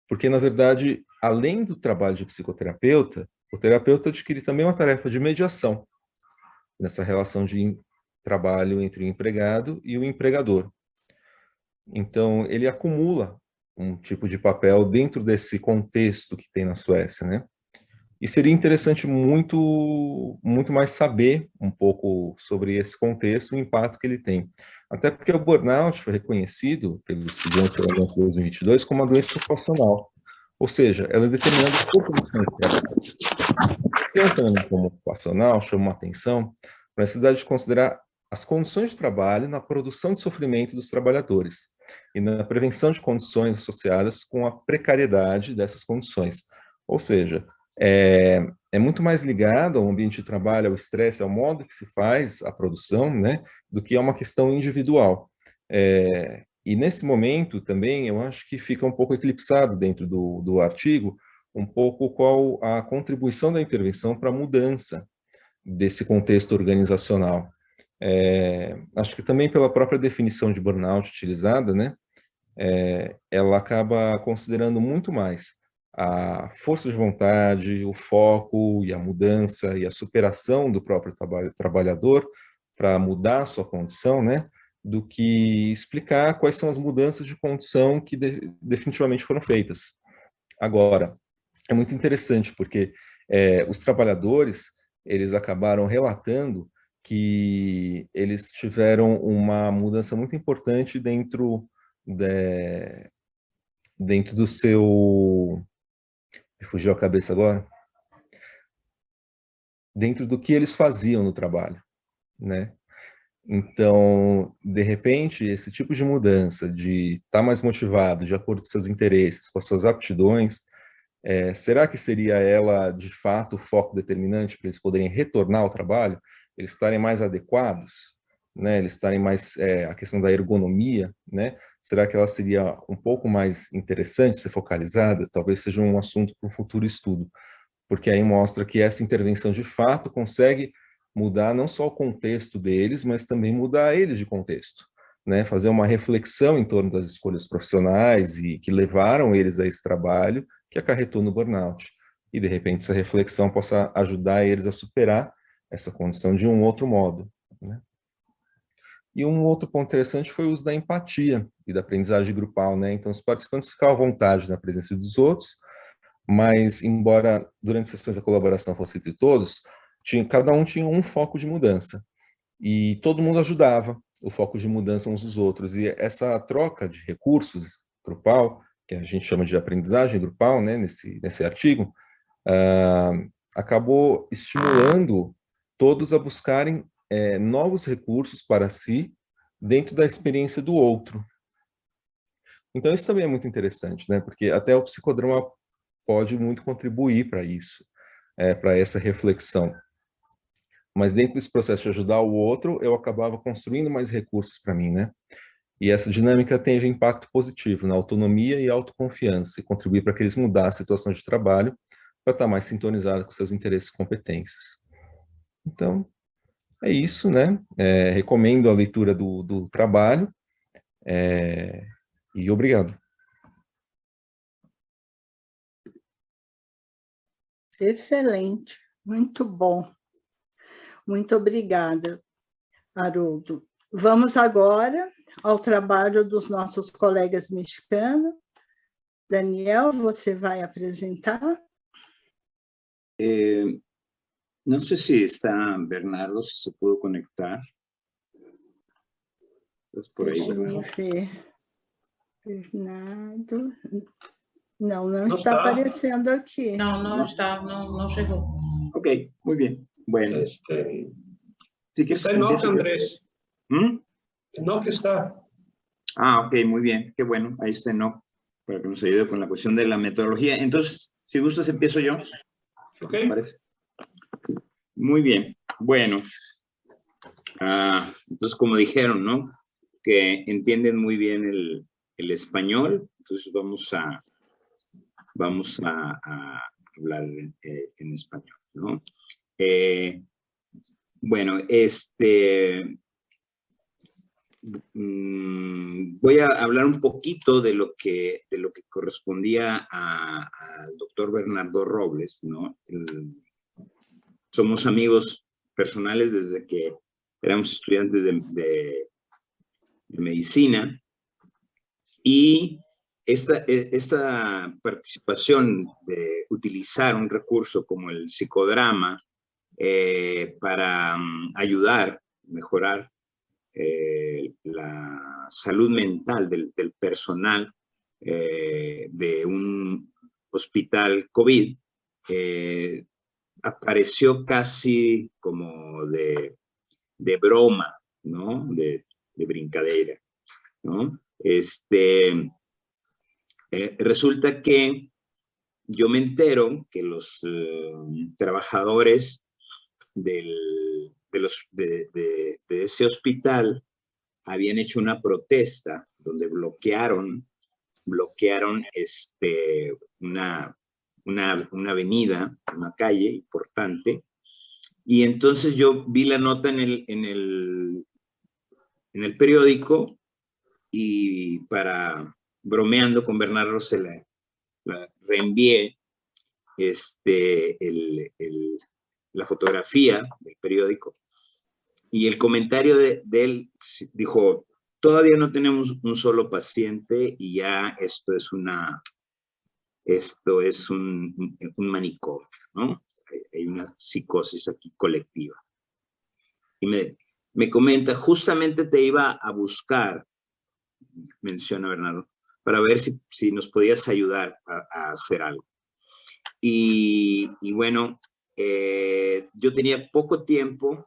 Porque, na verdade, além do trabalho de psicoterapeuta, o terapeuta adquire também uma tarefa de mediação nessa relação de trabalho entre o empregado e o empregador. Então, ele acumula um tipo de papel dentro desse contexto que tem na Suécia, né? E seria interessante muito mais saber um pouco sobre esse contexto, o impacto que ele tem. Até porque o burnout foi reconhecido pelos estudantes de 2022 como uma doença ocupacional. Ou seja, ela é determinada por condições de trabalho. Tem um fenômeno como ocupacional, chama a atenção para a necessidade de considerar as condições de trabalho na produção de sofrimento dos trabalhadores e na prevenção de condições associadas com a precariedade dessas condições. Ou seja, é muito mais ligado ao ambiente de trabalho, ao estresse, ao modo que se faz a produção, né, do que a uma questão individual. E nesse momento também, eu acho que fica um pouco eclipsado dentro do artigo, um pouco qual a contribuição da intervenção para a mudança desse contexto organizacional. Acho que também pela própria definição de burnout utilizada, né, ela acaba considerando muito mais a força de vontade, o foco e a mudança e a superação do próprio trabalhador para mudar a sua condição, né, do que explicar quais são as mudanças de condição que definitivamente foram feitas. Agora, é muito interessante porque os trabalhadores, eles acabaram relatando que eles tiveram uma mudança muito importante dentro do seu... Me fugiu a cabeça agora. Dentro do que eles faziam no trabalho, né? Então, de repente, esse tipo de mudança, de estar mais motivado, de acordo com seus interesses, com as suas aptidões, será que seria ela, de fato, o foco determinante para eles poderem retornar ao trabalho? Eles estarem mais adequados, né? Eles estarem mais... a questão da ergonomia, né? Será que ela seria um pouco mais interessante ser focalizada? Talvez seja um assunto para um futuro estudo, porque aí mostra que essa intervenção, de fato, consegue mudar não só o contexto deles, mas também mudar eles de contexto, né? Fazer uma reflexão em torno das escolhas profissionais e que levaram eles a esse trabalho que acarretou no burnout. E, de repente, essa reflexão possa ajudar eles a superar essa condição de um outro modo, né? E um outro ponto interessante foi o uso da empatia e da aprendizagem grupal, né? Então, os participantes ficavam à vontade na presença dos outros, mas, embora durante sessões a colaboração fosse entre todos, cada um tinha um foco de mudança. E todo mundo ajudava o foco de mudança uns dos outros. E essa troca de recursos grupal, que a gente chama de aprendizagem grupal, né, nesse artigo, acabou estimulando todos a buscarem novos recursos para si dentro da experiência do outro. Então, isso também é muito interessante, né? Porque até o psicodrama pode muito contribuir para isso, para essa reflexão. Mas dentro desse processo de ajudar o outro, eu acabava construindo mais recursos para mim, né? E essa dinâmica teve impacto positivo na autonomia e autoconfiança, e contribuir para que eles mudassem a situação de trabalho para estar mais sintonizado com seus interesses e competências. Então, é isso, né? Recomendo a leitura do trabalho, e obrigado. Excelente, muito bom. Muito obrigada, Haroldo. Vamos agora ao trabalho dos nossos colegas mexicanos. Daniel, você vai apresentar? No sé si está Bernardo, si se pudo conectar. ¿Estás por ahí, Bernardo? Bernardo. Não está aparecendo aqui. Não está, não chegou. Ok, muy bien. Bueno. Si quieres, está Enoch, Andrés. Enoch está. Ah, ok, muy bien. Qué bueno. Ahí está Enoch, para que nos ayude con la cuestión de la metodología. Entonces, si gustas, empiezo yo. Ok. ¿Te parece? Muy bien. Bueno. Entonces, como dijeron, ¿no? Que entienden muy bien el español. Entonces, vamos a hablar en español, ¿no? Bueno, voy a hablar un poquito de lo que correspondía al doctor Bernardo Robles, ¿no? Somos amigos personales desde que éramos estudiantes de medicina, y esta participación de utilizar un recurso como el psicodrama para ayudar, mejorar la salud mental del personal de un hospital COVID, apareció casi como de broma, ¿no? De brincadera, ¿no? Resulta que yo me entero que los trabajadores de ese hospital habían hecho una protesta donde bloquearon una avenida, una calle importante, y entonces yo vi la nota en el periódico, y bromeando con Bernardo se la reenvié la fotografía del periódico, y el comentario de él dijo: todavía no tenemos un solo paciente y ya esto es un manicomio, ¿no? Hay una psicosis aquí colectiva. Y me comenta: justamente te iba a buscar, menciona Bernardo, para ver si nos podías ayudar a hacer algo. Y bueno, yo tenía poco tiempo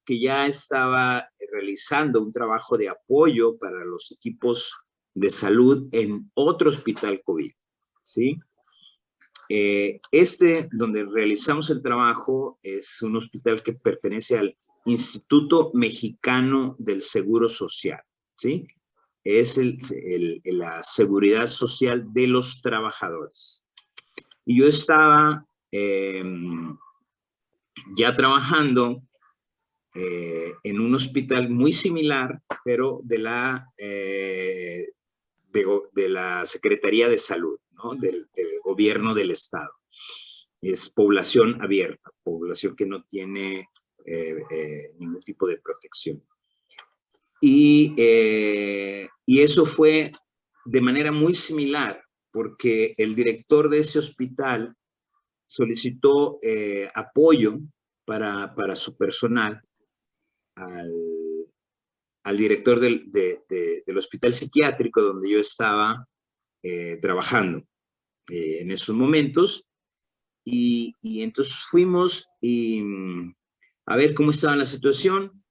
que ya estaba realizando un trabajo de apoyo para los equipos de salud en otro hospital COVID, ¿sí? Donde realizamos el trabajo es un hospital que pertenece al Instituto Mexicano del Seguro Social, ¿sí? Es la seguridad social de los trabajadores. Y yo estaba ya trabajando en un hospital muy similar, pero de la Secretaría de Salud, ¿no? Del gobierno del Estado. Es población abierta, población que no tiene ningún tipo de protección. Y eso fue de manera muy similar, porque el director de ese hospital solicitó apoyo para su personal al director del hospital psiquiátrico donde yo estaba trabajando en esos momentos. Y entonces fuimos y a ver cómo estaba la situación.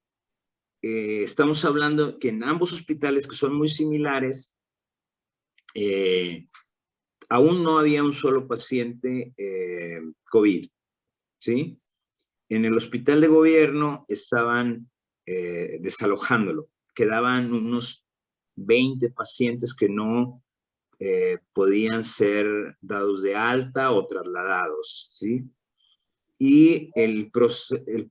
Estamos hablando que en ambos hospitales, que son muy similares, aún no había un solo paciente COVID, ¿sí? En el hospital de gobierno estaban desalojándolo. Quedaban unos 20 pacientes que no podían ser dados de alta o trasladados, ¿sí? Y el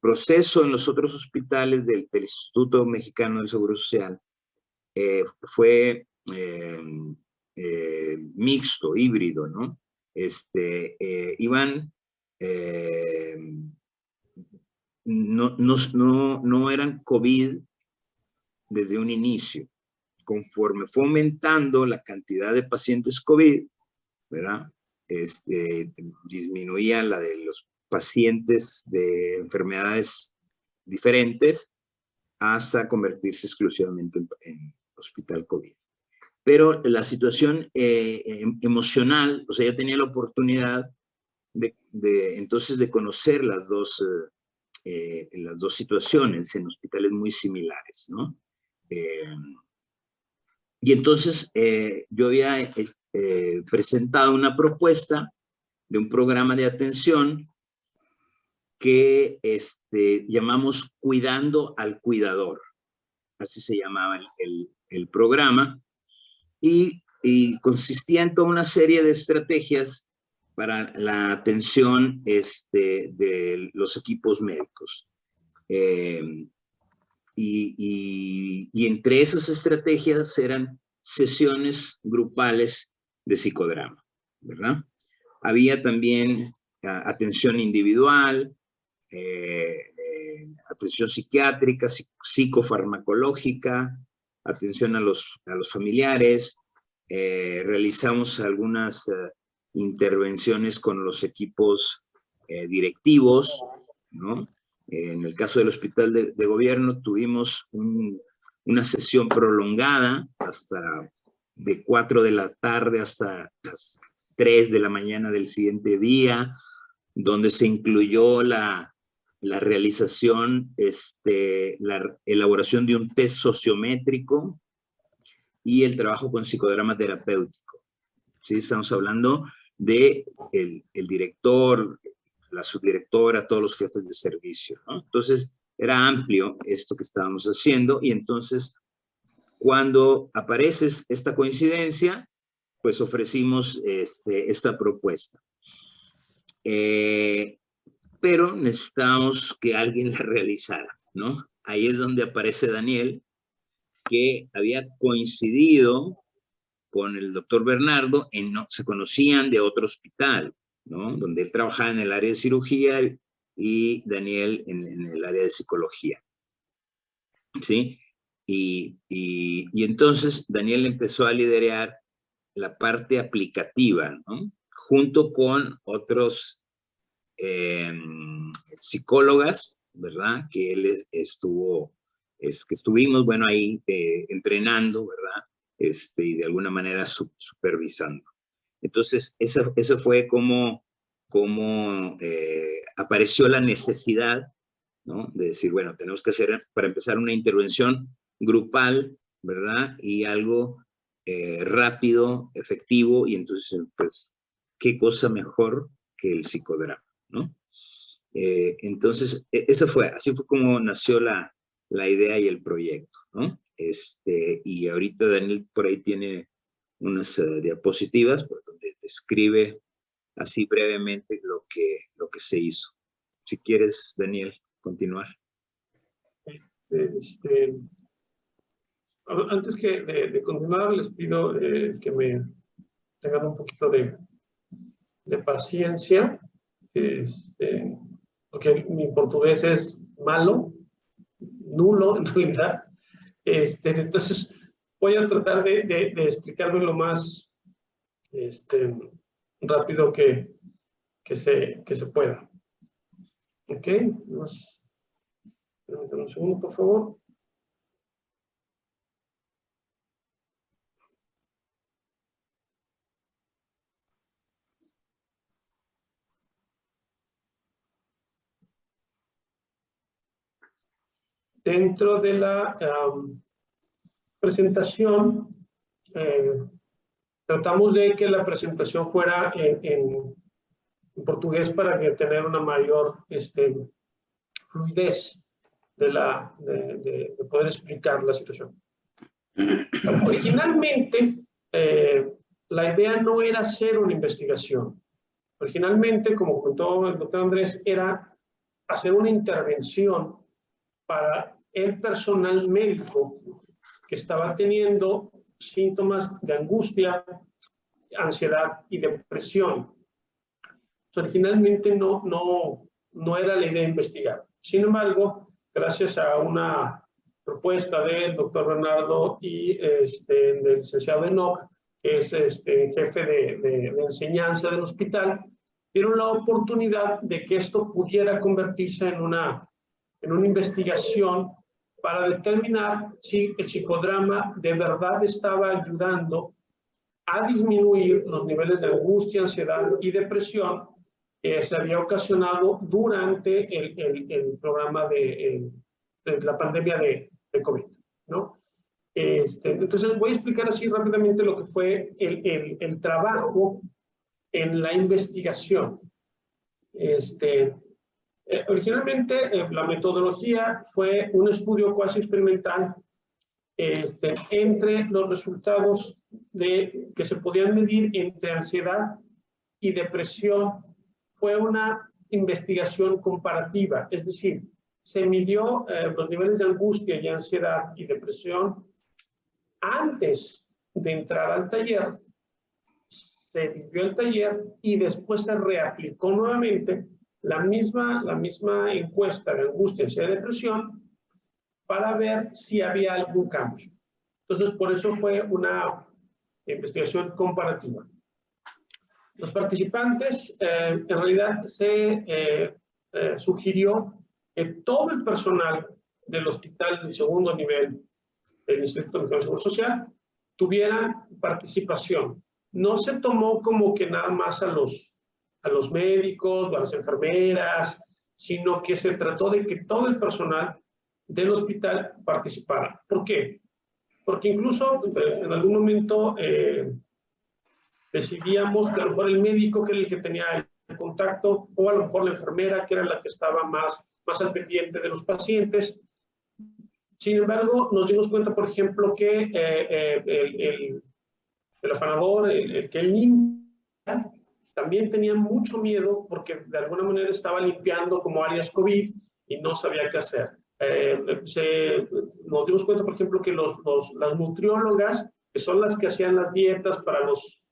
proceso en los otros hospitales del Instituto Mexicano del Seguro Social fue mixto, híbrido, ¿no? Iban, no eran COVID desde un inicio. Conforme fue aumentando la cantidad de pacientes COVID, ¿verdad? Disminuía la de los pacientes de enfermedades diferentes hasta convertirse exclusivamente en hospital COVID. Pero la situación emocional, o sea, yo tenía la oportunidad entonces de conocer las dos situaciones en hospitales muy similares, ¿no? Y entonces yo había presentado una propuesta de un programa de atención que llamamos Cuidando al Cuidador. Así se llamaba el programa. Y consistía en toda una serie de estrategias para la atención de los equipos médicos. Y entre esas estrategias eran sesiones grupales de psicodrama, ¿verdad? Había también atención individual, atención psiquiátrica, psicofarmacológica, atención a los familiares. Realizamos algunas intervenciones con los equipos directivos, ¿no? En el caso del hospital de gobierno tuvimos una sesión prolongada hasta de 4 de la tarde hasta las 3 de la mañana del siguiente día, donde se incluyó la realización, la elaboración de un test sociométrico y el trabajo con psicodrama terapéutico. ¿Sí? Estamos hablando de el director, la subdirectora, todos los jefes de servicio, ¿no? Entonces, era amplio esto que estábamos haciendo, y entonces, cuando aparece esta coincidencia, pues ofrecimos esta propuesta. Pero necesitamos que alguien la realizara, ¿no? Ahí es donde aparece Daniel, que había coincidido con el doctor Bernardo, se conocían de otro hospital, ¿no? Donde él trabajaba en el área de cirugía y Daniel en el área de psicología, ¿sí? Y entonces Daniel empezó a liderar la parte aplicativa, ¿no? Junto con otros psicólogas, ¿verdad? Que él que estuvimos, bueno, ahí entrenando, ¿verdad? Y de alguna manera supervisando. Entonces, eso fue como apareció la necesidad, ¿no? De decir, bueno, tenemos que hacer, para empezar, una intervención grupal, ¿verdad? Y algo rápido, efectivo, y entonces, pues, ¿qué cosa mejor que el psicodrama, ¿no? Entonces, así fue como nació la idea y el proyecto, ¿no? Y ahorita Daniel por ahí tiene unas diapositivas por donde describe así brevemente lo que se hizo. Si quieres, Daniel, continuar. Antes de continuar, les pido que me tengan un poquito de paciencia, porque mi portugués es malo, nulo en realidad. Entonces, voy a tratar de explicarlo lo más rápido que se pueda. ¿Ok? Permítanme un segundo, por favor. dentro de la presentación, tratamos de que la presentación fuera en portugués para que tener una mayor fluidez de poder explicar la situación. Originalmente, la idea no era hacer una investigación. Originalmente, como contó el doctor Andrés, era hacer una intervención para el personal médico que estaba teniendo síntomas de angustia, ansiedad y depresión. Originalmente no era la idea de investigar. Sin embargo, gracias a una propuesta del doctor Bernardo y del licenciado Enoch, que es jefe de enseñanza del hospital, dieron la oportunidad de que esto pudiera convertirse en una investigación para determinar si el psicodrama de verdad estaba ayudando a disminuir los niveles de angustia, ansiedad y depresión que se había ocasionado durante el programa de la pandemia de COVID, ¿no? Entonces voy a explicar así rápidamente lo que fue el trabajo en la investigación. Originalmente la metodología fue un estudio cuasi experimental entre los resultados que se podían medir entre ansiedad y depresión. Fue una investigación comparativa, es decir, se midió los niveles de angustia y ansiedad y depresión antes de entrar al taller, se vivió el taller y después se reaplicó nuevamente la misma encuesta de angustia, ansiedad y depresión para ver si había algún cambio. Entonces, por eso fue una investigación comparativa. Los participantes, en realidad, se sugirió que todo el personal del hospital del segundo nivel del Instituto Mexicano de Seguro Social tuvieran participación. No se tomó como que nada más a los médicos o a las enfermeras, sino que se trató de que todo el personal del hospital participara. ¿Por qué? Porque incluso en algún momento decidíamos que a lo mejor el médico, que era el que tenía el contacto, o a lo mejor la enfermera, que era la que estaba más al pendiente de los pacientes. Sin embargo, nos dimos cuenta, por ejemplo, que el afanador, el que limpia, también tenía mucho miedo porque de alguna manera estaba limpiando como áreas COVID y no sabía qué hacer. Nos dimos cuenta, por ejemplo, que las nutriólogas, que son las que hacían las dietas para los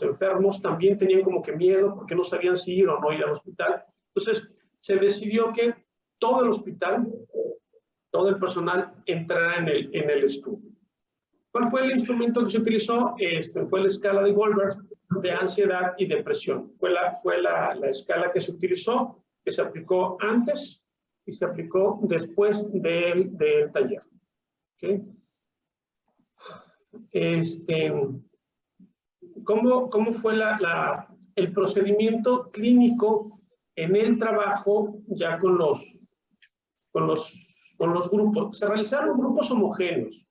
enfermos, también tenían como que miedo porque no sabían si ir o no ir al hospital. Entonces, se decidió que todo el hospital, todo el personal entrara en el estudio. ¿Cuál fue el instrumento que se utilizó? Fue la escala de Goldberg de ansiedad y depresión. Fue la escala que se utilizó, que se aplicó antes y se aplicó después del taller. ¿Okay? ¿Cómo fue el procedimiento clínico en el trabajo ya con los grupos? Se realizaron grupos homogéneos.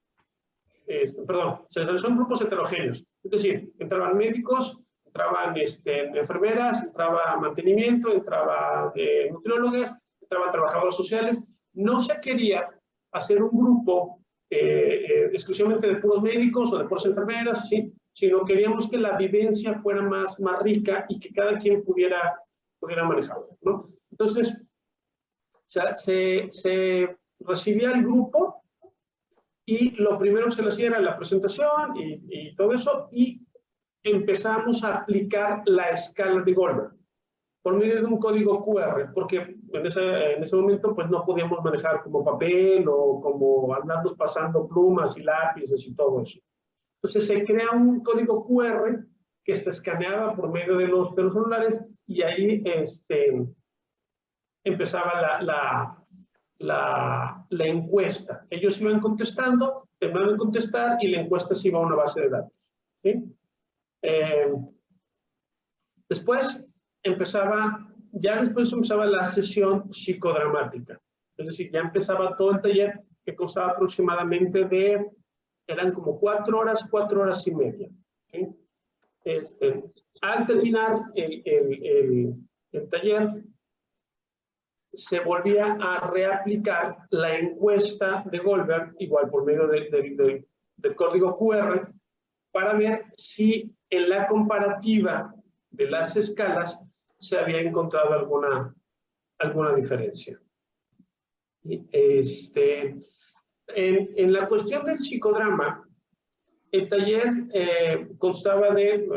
Se realizaron grupos heterogéneos. Es decir, entraban médicos, entraban enfermeras, entraba mantenimiento, entraba nutriólogas, entraban trabajadores sociales. No se quería hacer un grupo exclusivamente de puros médicos o de puras enfermeras, ¿sí? Sino queríamos que la vivencia fuera más rica y que cada quien pudiera manejarlo, ¿no? Entonces, se recibía el grupo y lo primero que se le hacía era la presentación y todo eso, y empezamos a aplicar la escala de Goldberg por medio de un código QR, porque en ese momento pues no podíamos manejar como papel o como andarnos pasando plumas y lápices y todo eso. Entonces se crea un código QR que se escaneaba por medio de los celulares y ahí empezaba la encuesta. Ellos iban contestando, terminaban de contestar y la encuesta se iba a una base de datos. ¿Sí? Después empezaba la sesión psicodramática. Es decir, ya empezaba todo el taller, que constaba aproximadamente eran como 4 horas y media. ¿Sí? Al terminar el taller, se volvía a reaplicar la encuesta de Goldberg, igual por medio del código QR, para ver si en la comparativa de las escalas se había encontrado alguna diferencia. En la cuestión del psicodrama, el taller constaba de,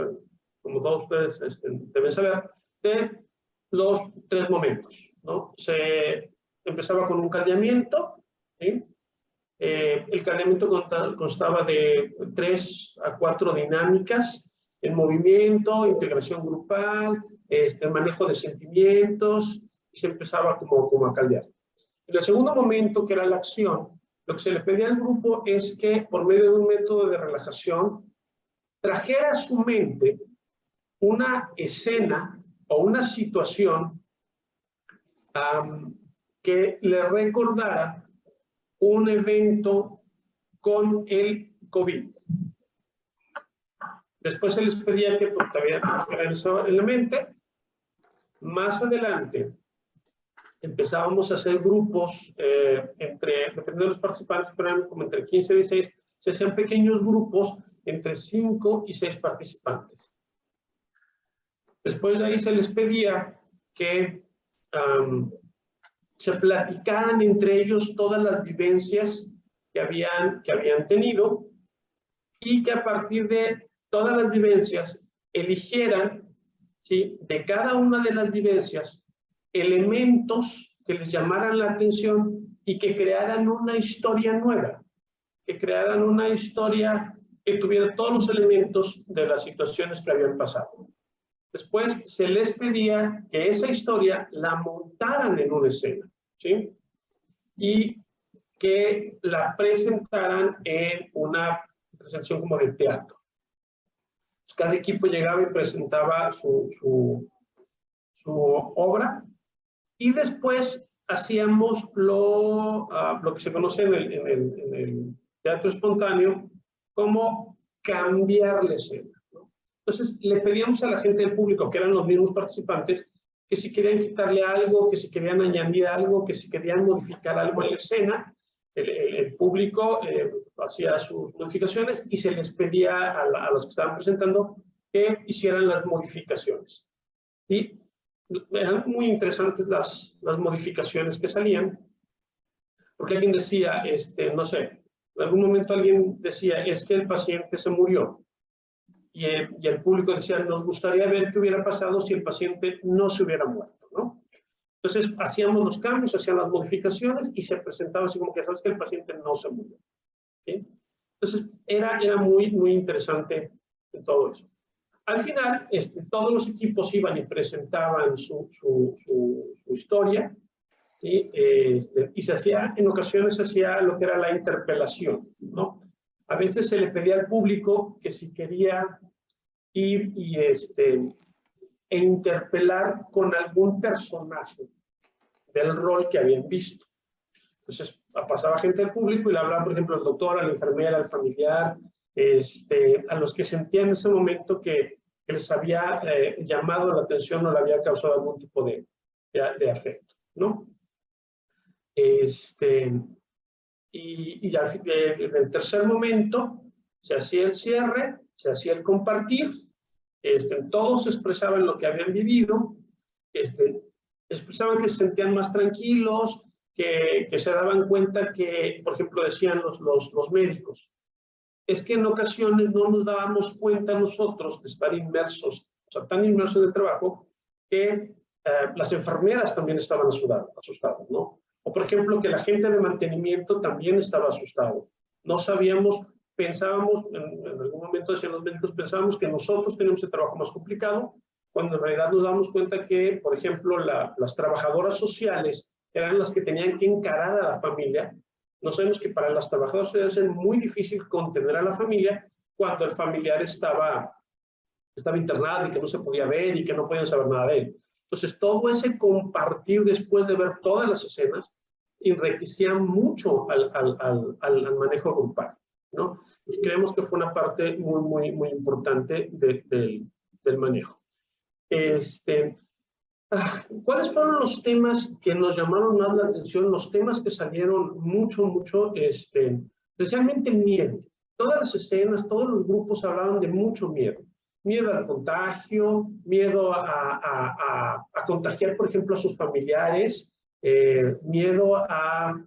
como todos ustedes deben saber, de los 3 momentos, ¿no? Se empezaba con un caldeamiento, ¿sí? El caldeamiento constaba de 3 a 4 dinámicas: el movimiento, integración grupal, el manejo de sentimientos, y se empezaba como a caldear. En el segundo momento, que era la acción, lo que se le pedía al grupo es que, por medio de un método de relajación, trajera a su mente una escena o una situación que le recordara un evento con el COVID. Después se les pedía que todavía trajeran eso en la mente. Más adelante empezábamos a hacer grupos dependiendo de los participantes, pero eran como entre 15 y 16, se hacían pequeños grupos entre 5 y 6 participantes. Después de ahí se les pedía que se platicaran entre ellos todas las vivencias que habían tenido, y que a partir de todas las vivencias eligieran, ¿sí?, de cada una de las vivencias elementos que les llamaran la atención y que crearan una historia nueva, que crearan una historia que tuviera todos los elementos de las situaciones que habían pasado. Después se les pedía que esa historia la montaran en una escena, ¿sí?, y que la presentaran en una presentación como de teatro. Pues cada equipo llegaba y presentaba su obra, y después hacíamos lo que se conoce en el teatro espontáneo como cambiar la escena, ¿no? Entonces le pedíamos a la gente del público, que eran los mismos participantes, que si querían quitarle algo, que si querían añadir algo, que si querían modificar algo en la escena. El público hacía sus modificaciones y se les pedía a los que estaban presentando que hicieran las modificaciones. Y eran muy interesantes las modificaciones que salían, porque alguien decía, no sé, en algún momento alguien decía, es que el paciente se murió. Y el público decía, nos gustaría ver qué hubiera pasado si el paciente no se hubiera muerto, ¿no? Entonces, hacíamos los cambios, hacían las modificaciones y se presentaba así como que sabes que el paciente no se murió, ¿sí? Entonces, era muy, muy interesante en todo eso. Al final, todos los equipos iban y presentaban su historia, ¿sí? Y se hacía, en ocasiones se hacía lo que era la interpelación, ¿no? A veces se le pedía al público que si quería ir e interpelar con algún personaje del rol que habían visto. Entonces, pasaba gente del público y le hablaba, por ejemplo, al doctor, a la enfermera, al familiar, a los que sentían en ese momento que les había llamado la atención o le había causado algún tipo de afecto, ¿no? Y ya en el tercer momento se hacía el cierre, se hacía el compartir, todos expresaban lo que habían vivido, expresaban que se sentían más tranquilos, que se daban cuenta que, por ejemplo, decían los médicos, es que en ocasiones no nos dábamos cuenta nosotros de estar inmersos, o sea, tan inmersos en el trabajo, que las enfermeras también estaban asustadas, ¿no? O, por ejemplo, que la gente de mantenimiento también estaba asustado. No sabíamos, pensábamos, en algún momento decían los médicos, pensábamos que nosotros teníamos el trabajo más complicado, cuando en realidad nos damos cuenta que, por ejemplo, las trabajadoras sociales eran las que tenían que encarar a la familia. No sabemos que para las trabajadoras sociales es muy difícil contener a la familia cuando el familiar estaba internado y que no se podía ver y que no podían saber nada de él. Entonces, todo ese compartir después de ver todas las escenas enriquecía mucho al manejo grupal, ¿no? Y creemos que fue una parte muy importante del manejo. ¿Cuáles fueron los temas que nos llamaron más la atención? Los temas que salieron mucho, especialmente el miedo. Todas las escenas, todos los grupos hablaban de mucho miedo. Miedo al contagio, miedo a contagiar, por ejemplo, a sus familiares, miedo a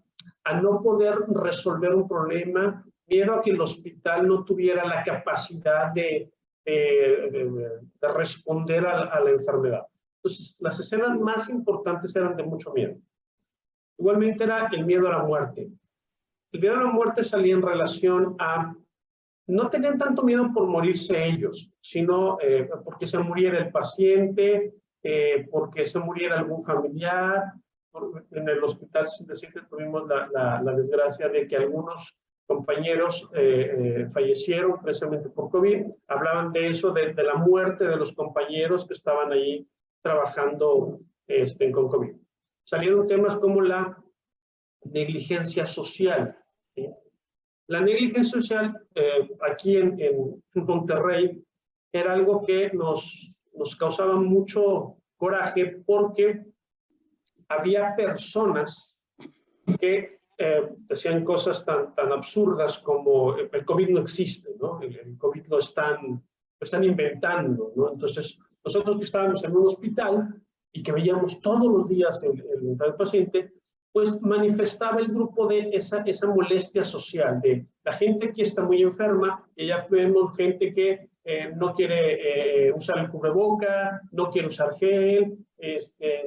no poder resolver un problema, miedo a que el hospital no tuviera la capacidad de responder a la enfermedad. Entonces, las escenas más importantes eran de mucho miedo. Igualmente era el miedo a la muerte. El miedo a la muerte salía en relación a, no tenían tanto miedo por morirse ellos, sino porque se muriera el paciente, porque se muriera algún familiar. En el hospital tuvimos la desgracia de que algunos compañeros fallecieron precisamente por COVID. Hablaban de eso, de la muerte de los compañeros que estaban ahí trabajando con COVID. Salieron temas como la negligencia social, ¿sí? La negligencia social aquí en Monterrey era algo que nos causaba mucho coraje porque había personas que decían cosas tan absurdas como el COVID no existe, ¿no? El COVID lo están inventando, ¿no? Entonces, nosotros que estábamos en un hospital y que veíamos todos los días el paciente, pues manifestaba el grupo de esa molestia social, de la gente que está muy enferma, y ya vemos gente que no quiere usar el cubreboca, no quiere usar gel,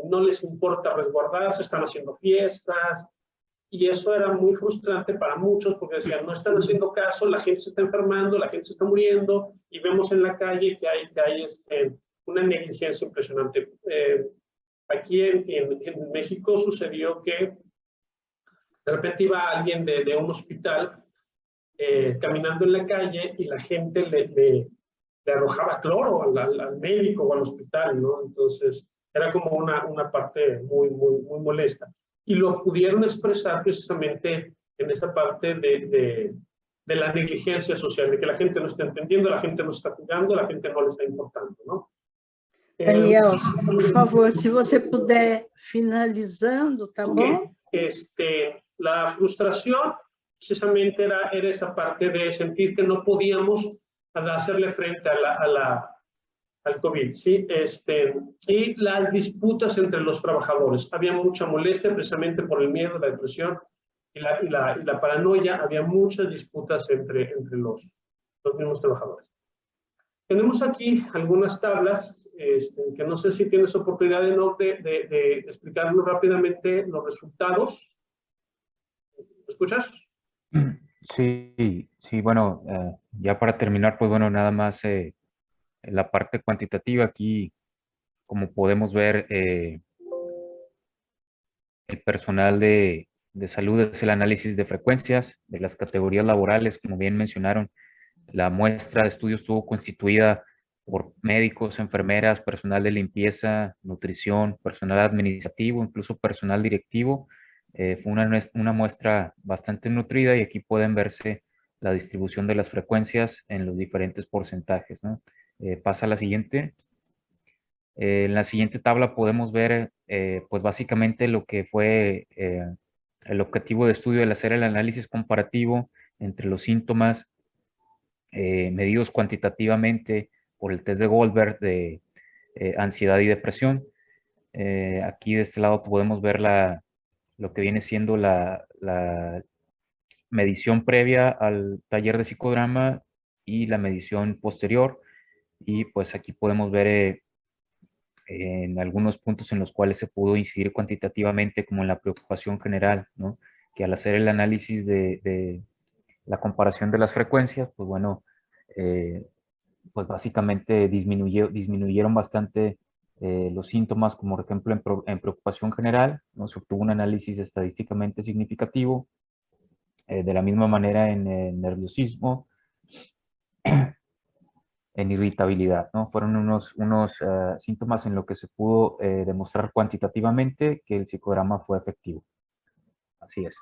no les importa resguardarse, están haciendo fiestas, y eso era muy frustrante para muchos porque decían, no están haciendo caso, la gente se está enfermando, la gente se está muriendo, y vemos en la calle que hay una negligencia impresionante. Aquí en México sucedió que de repente iba alguien de un hospital caminando en la calle y la gente le arrojaba cloro al médico o al hospital, ¿no? Entonces era como una parte muy molesta. Y lo pudieron expresar precisamente en esa parte de la negligencia social, de que la gente no está entendiendo, la gente no está cuidando, la gente no le está importando, ¿no? Daniel, por favor, se você puder finalizando, tá bom? La frustración precisamente era esa parte de sentir que no podíamos hacerle frente al COVID, ¿sí? Y las disputas entre los trabajadores. Había mucha molestia precisamente por el miedo, la depresión y la paranoia. Había muchas disputas entre los mismos trabajadores. Tenemos aquí algunas tablas que no sé si tienes oportunidad de explicarnos rápidamente los resultados. ¿Me escuchas? Sí, bueno, ya para terminar, pues bueno, nada más en la parte cuantitativa aquí, como podemos ver, el personal de salud es el análisis de frecuencias de las categorías laborales, como bien mencionaron. La muestra de estudio estuvo constituida por médicos, enfermeras, personal de limpieza, nutrición, personal administrativo, incluso personal directivo. Fue una muestra bastante nutrida y aquí pueden verse la distribución de las frecuencias en los diferentes porcentajes, ¿no? Pasa a la siguiente. En la siguiente tabla podemos ver pues básicamente lo que fue el objetivo de estudio al hacer el análisis comparativo entre los síntomas medidos cuantitativamente por el test de Goldberg de ansiedad y depresión. Aquí de este lado podemos ver lo que viene siendo la medición previa al taller de psicodrama y la medición posterior. Y pues aquí podemos ver en algunos puntos en los cuales se pudo incidir cuantitativamente, como en la preocupación general, ¿no? Que al hacer el análisis de la comparación de las frecuencias, pues bueno, pues básicamente disminuyeron bastante los síntomas, como por ejemplo en preocupación general, ¿no? Se obtuvo un análisis estadísticamente significativo, de la misma manera en nerviosismo, en irritabilidad, ¿no? Fueron unos síntomas en lo que se pudo demostrar cuantitativamente que el psicograma fue efectivo. Así es.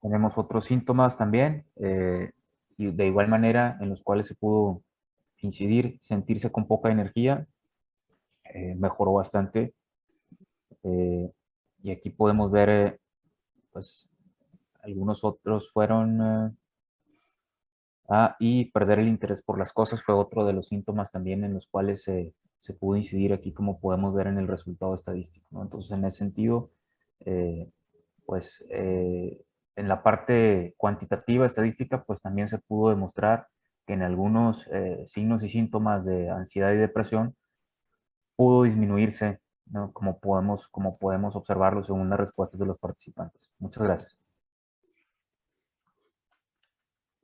Tenemos otros síntomas también, y de igual manera en los cuales se pudo incidir, sentirse con poca energía, mejoró bastante. Y aquí podemos ver, pues, algunos otros fueron, y perder el interés por las cosas fue otro de los síntomas también en los cuales se pudo incidir aquí, como podemos ver en el resultado estadístico, ¿no? Entonces, en ese sentido, pues, en la parte cuantitativa estadística, pues también se pudo demostrar que en algunos signos y síntomas de ansiedad y depresión pudo disminuirse, ¿no? Como podemos observarlo según las respuestas de los participantes. Muchas gracias.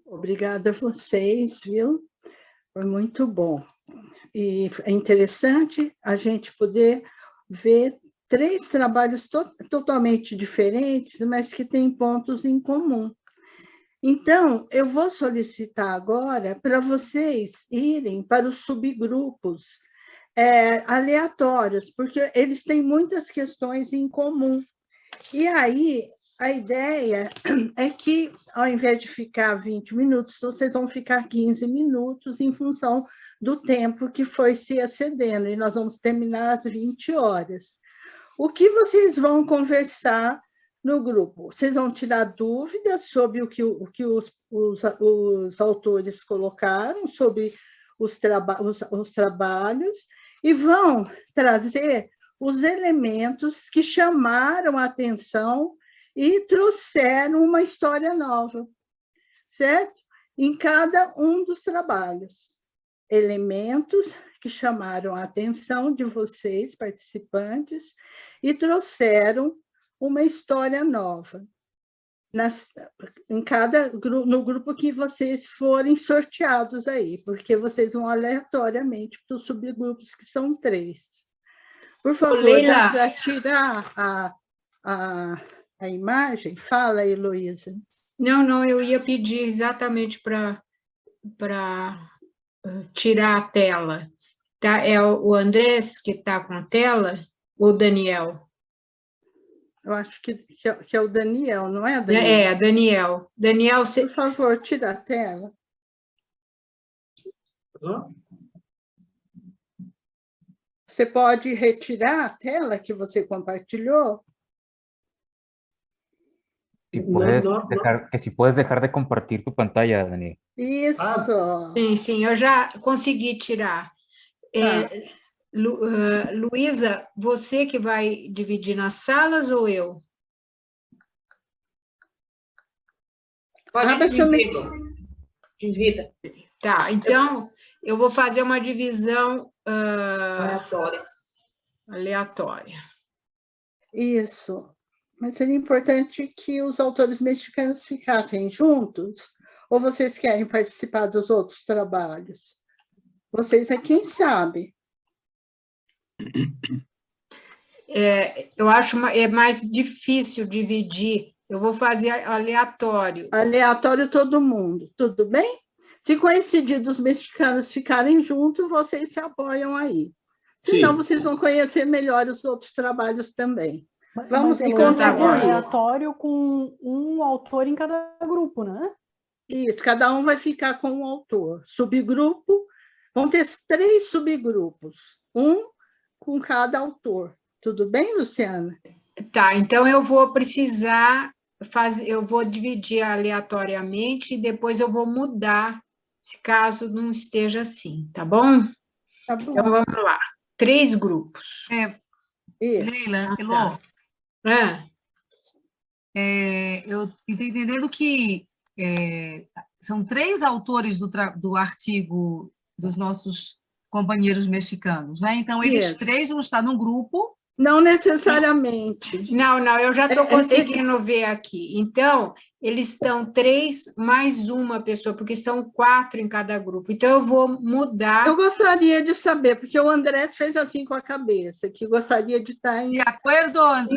Obrigada a vocês, viu? Foi muito bom. E é interessante a gente poder ver 3 trabalhos totalmente diferentes, mas que têm pontos em comum. Então, eu vou solicitar agora para vocês irem para os subgrupos aleatórios, porque eles têm muitas questões em comum. E aí, a ideia é que, ao invés de ficar 20 minutos, vocês vão ficar 15 minutos em função do tempo que foi se excedendo, e nós vamos terminar às 20 horas. O que vocês vão conversar no grupo? Vocês vão tirar dúvidas sobre o que os autores colocaram, sobre os trabalhos, e vão trazer os elementos que chamaram a atenção e trouxeram uma história nova, certo? Em cada um dos trabalhos. Elementos que chamaram a atenção de vocês, participantes, e trouxeram uma história nova. No grupo que vocês forem sorteados aí, porque vocês vão aleatoriamente para os subgrupos, que são 3. Por favor, dá para tirar a imagem? Fala, Heloísa. Não, eu ia pedir exatamente para tirar a tela. Tá? É o Andrés que está com a tela ou o Daniel? Eu acho que é o Daniel, não é, Daniel? Daniel. Daniel, você... Por favor, tira a tela. Você pode retirar a tela que você compartilhou? Si puedes dejar de compartir tu pantalla, Daniel. Isso. Sim, eu já consegui tirar. Luísa, você que vai dividir nas salas ou eu? Pode dividir. Divida. Tá, então eu vou fazer uma divisão aleatória. Isso. Mas seria importante que os autores mexicanos ficassem juntos, ou vocês querem participar dos outros trabalhos? Vocês é quem sabe. Eu acho mais difícil dividir. Eu vou fazer aleatório. Aleatório todo mundo, tudo bem? Se coincidir dos mexicanos ficarem juntos, vocês se apoiam aí. Senão, vocês vão conhecer melhor os outros trabalhos também. Vamos encontrar um aleatório com um autor em cada grupo, né? Isso, cada um vai ficar com um autor. Subgrupo, vão ter 3 subgrupos, um com cada autor. Tudo bem, Luciana? Tá, então eu vou precisar eu vou dividir aleatoriamente e depois eu vou mudar, se caso não esteja assim, tá bom? Tá bom. Então vamos lá. 3 grupos. Leila, Elô. Eu estou entendendo que são 3 autores do artigo dos nossos companheiros mexicanos, né? Então, eles 3 vão estar num grupo. Não necessariamente. Não, eu já estou conseguindo ver aqui. Então, eles estão 3 mais uma pessoa, porque são 4 em cada grupo. Então, eu vou mudar. Eu gostaria de saber, porque o André fez assim com a cabeça, que gostaria de estar em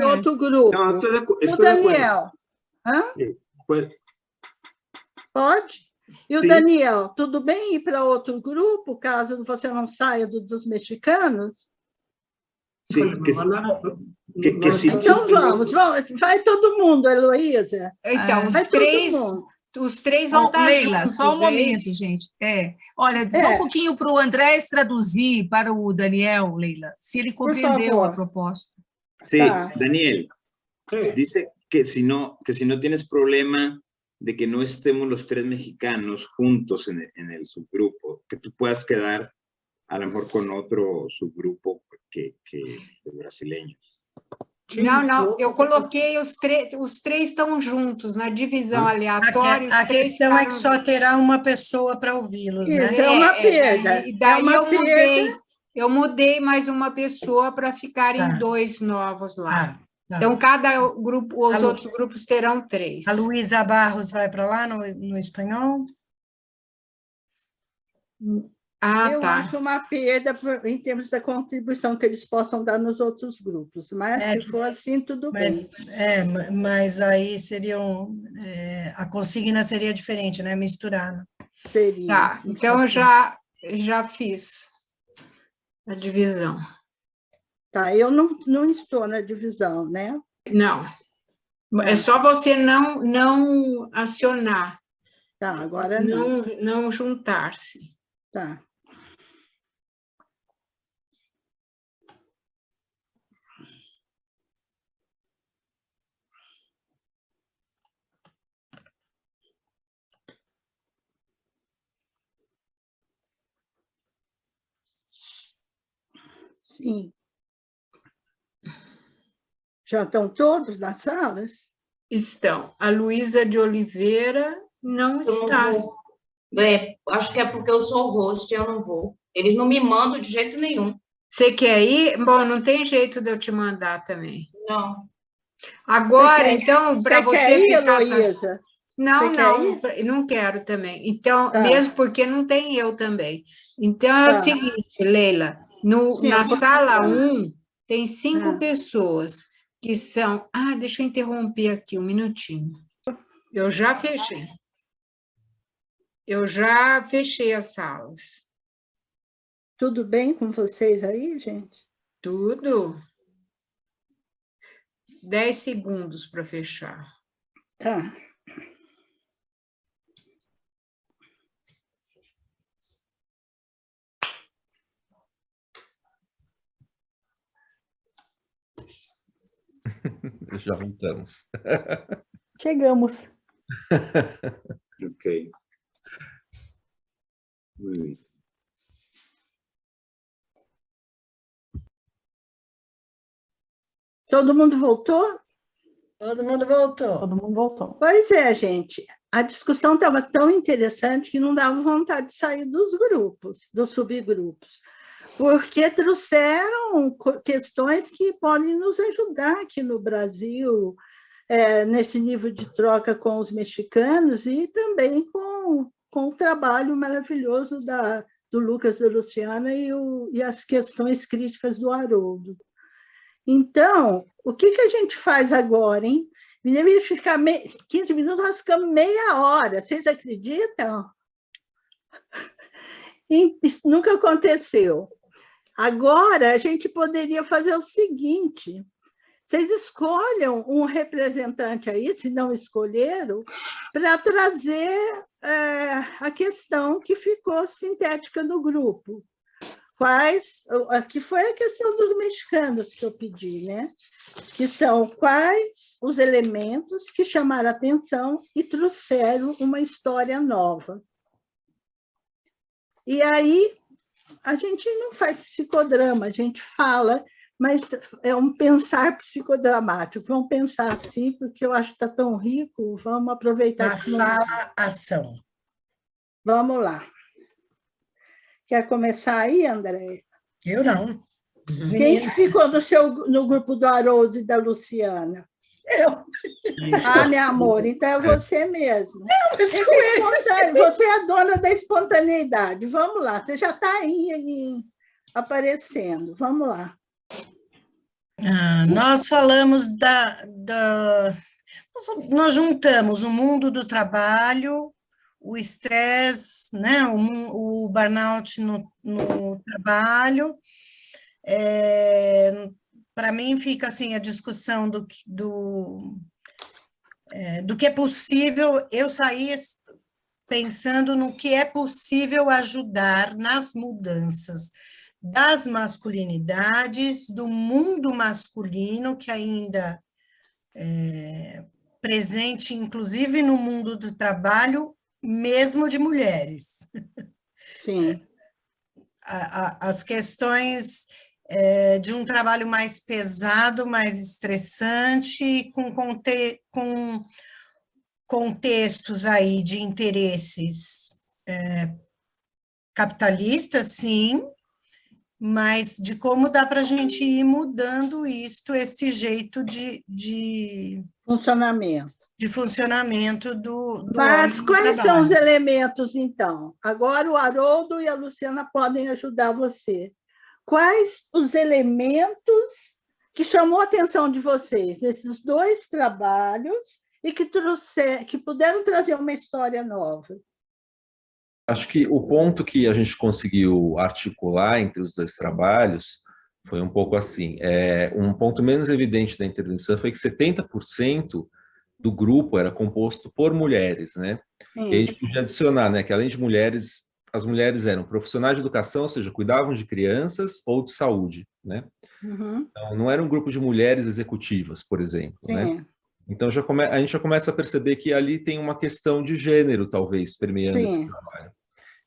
outro grupo. Não, estou o Daniel. Pode? E o Sim. Daniel, tudo bem ir para outro grupo, caso você não saia dos mexicanos? Sí, que sí. Então vamos, vai todo mundo, Heloísa. Então, Vai todo mundo. os três vão estar Leila, juntos. só um é momento, isso? gente. Olha, só um pouquinho para o Andrés traduzir para o Daniel, Leila, se ele compreendeu a proposta. Sí, Tá. Daniel, dice que si no tienes problema de que no estemos los tres mexicanos juntos en el subgrupo, que tú puedas quedar a lo mejor con otro subgrupo que brasileños. Não, eu coloquei os três estão juntos na divisão aleatória. A questão é que só terá uma pessoa para ouvi-los, né? Isso é uma perda. E daí eu mudei mais uma pessoa para ficarem 2 novos lá. Tá. Então, cada grupo, os outros grupos terão 3. A Luísa Barros vai para lá no espanhol? Eu acho uma perda em termos da contribuição que eles possam dar nos outros grupos, mas se for assim, tudo bem. Mas aí a consigna seria diferente, né? Misturada. Seria. Tá, então já fiz a divisão. Tá, eu não estou na divisão, né? Não. É só você não acionar. Tá, agora não juntar-se. Tá. Sim. Já estão todos nas salas? Estão. A Luísa de Oliveira não está. Acho que é porque eu sou o host, eu não vou. Eles não me mandam de jeito nenhum. Você quer ir? Bom, não tem jeito de eu te mandar também. Não. Agora, então, para você quer ir, ficar... Heloísa? Não quero também. Então, mesmo porque não tem eu também. Então, é o seguinte, Leila, na sala 1, tem 5 pessoas que são... deixa eu interromper aqui um minutinho. Eu já fechei. As salas. Tudo bem com vocês aí, gente? Tudo. 10 segundos para fechar. Tá. Já voltamos. Chegamos. Ok. Muy bien. Todo mundo voltou? Todo mundo voltou. Todo mundo voltou. Pois é, gente. A discussão estava tão interessante que não dava vontade de sair dos grupos, dos subgrupos, porque trouxeram questões que podem nos ajudar aqui no Brasil, nesse nível de troca com os mexicanos e também com o trabalho maravilhoso do Lucas, da Luciana e as questões críticas do Haroldo. Então, o que a gente faz agora, hein? Me deveria ficar 15 minutos, nós ficamos meia hora, vocês acreditam? Isso nunca aconteceu. Agora, a gente poderia fazer o seguinte, vocês escolham um representante aí, se não escolheram, para trazer a questão que ficou sintética no grupo. Aqui foi a questão dos mexicanos que eu pedi, né? Que são quais os elementos que chamaram a atenção e trouxeram uma história nova. E aí, a gente não faz psicodrama, a gente fala, mas é um pensar psicodramático. Vamos pensar assim, porque eu acho que está tão rico, vamos aproveitar. A fala-ação. Vamos lá. Quer começar aí, André? Eu não. Quem ficou no grupo do Haroldo e da Luciana? Eu. Meu amor, então é você mesmo. Você é a dona da espontaneidade. Vamos lá, você já está aí aparecendo. Vamos lá. Nós falamos nós juntamos o mundo do trabalho, o estresse, né, o burnout no trabalho. Para mim fica assim a discussão do que é possível. Eu saí pensando no que é possível ajudar nas mudanças das masculinidades, do mundo masculino, que ainda é presente, inclusive no mundo do trabalho, mesmo de mulheres. Sim. As questões de um trabalho mais pesado, mais estressante, com contextos aí de interesses capitalistas, sim, mas de como dá para a gente ir mudando esse jeito de funcionamento do Mas homem quais no são os trabalho. elementos, então? Agora o Haroldo e a Luciana podem ajudar você. Quais os elementos que chamou a atenção de vocês nesses dois trabalhos e que puderam trazer uma história nova? Acho que o ponto que a gente conseguiu articular entre os dois trabalhos foi um pouco assim. Um ponto menos evidente da intervenção foi que 70% do grupo era composto por mulheres, né? E a gente podia adicionar, né, que além de mulheres, as mulheres eram profissionais de educação, ou seja, cuidavam de crianças ou de saúde, né? Uhum. Então, não era um grupo de mulheres executivas, por exemplo, né? Então a gente já começa a perceber que ali tem uma questão de gênero, talvez, permeando esse trabalho.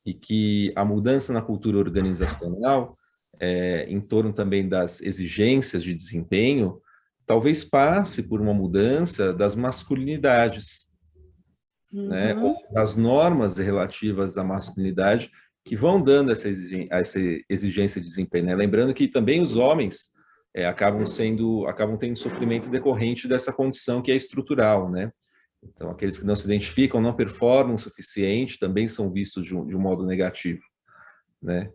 E que a mudança na cultura organizacional, em torno também das exigências de desempenho, talvez passe por uma mudança das masculinidades, né? Ou das normas relativas à masculinidade que vão dando essa exigência de desempenho, né? Lembrando que também os homens acabam tendo sofrimento decorrente dessa condição que é estrutural, né? Então, aqueles que não se identificam, não performam o suficiente, também são vistos de um modo negativo, né?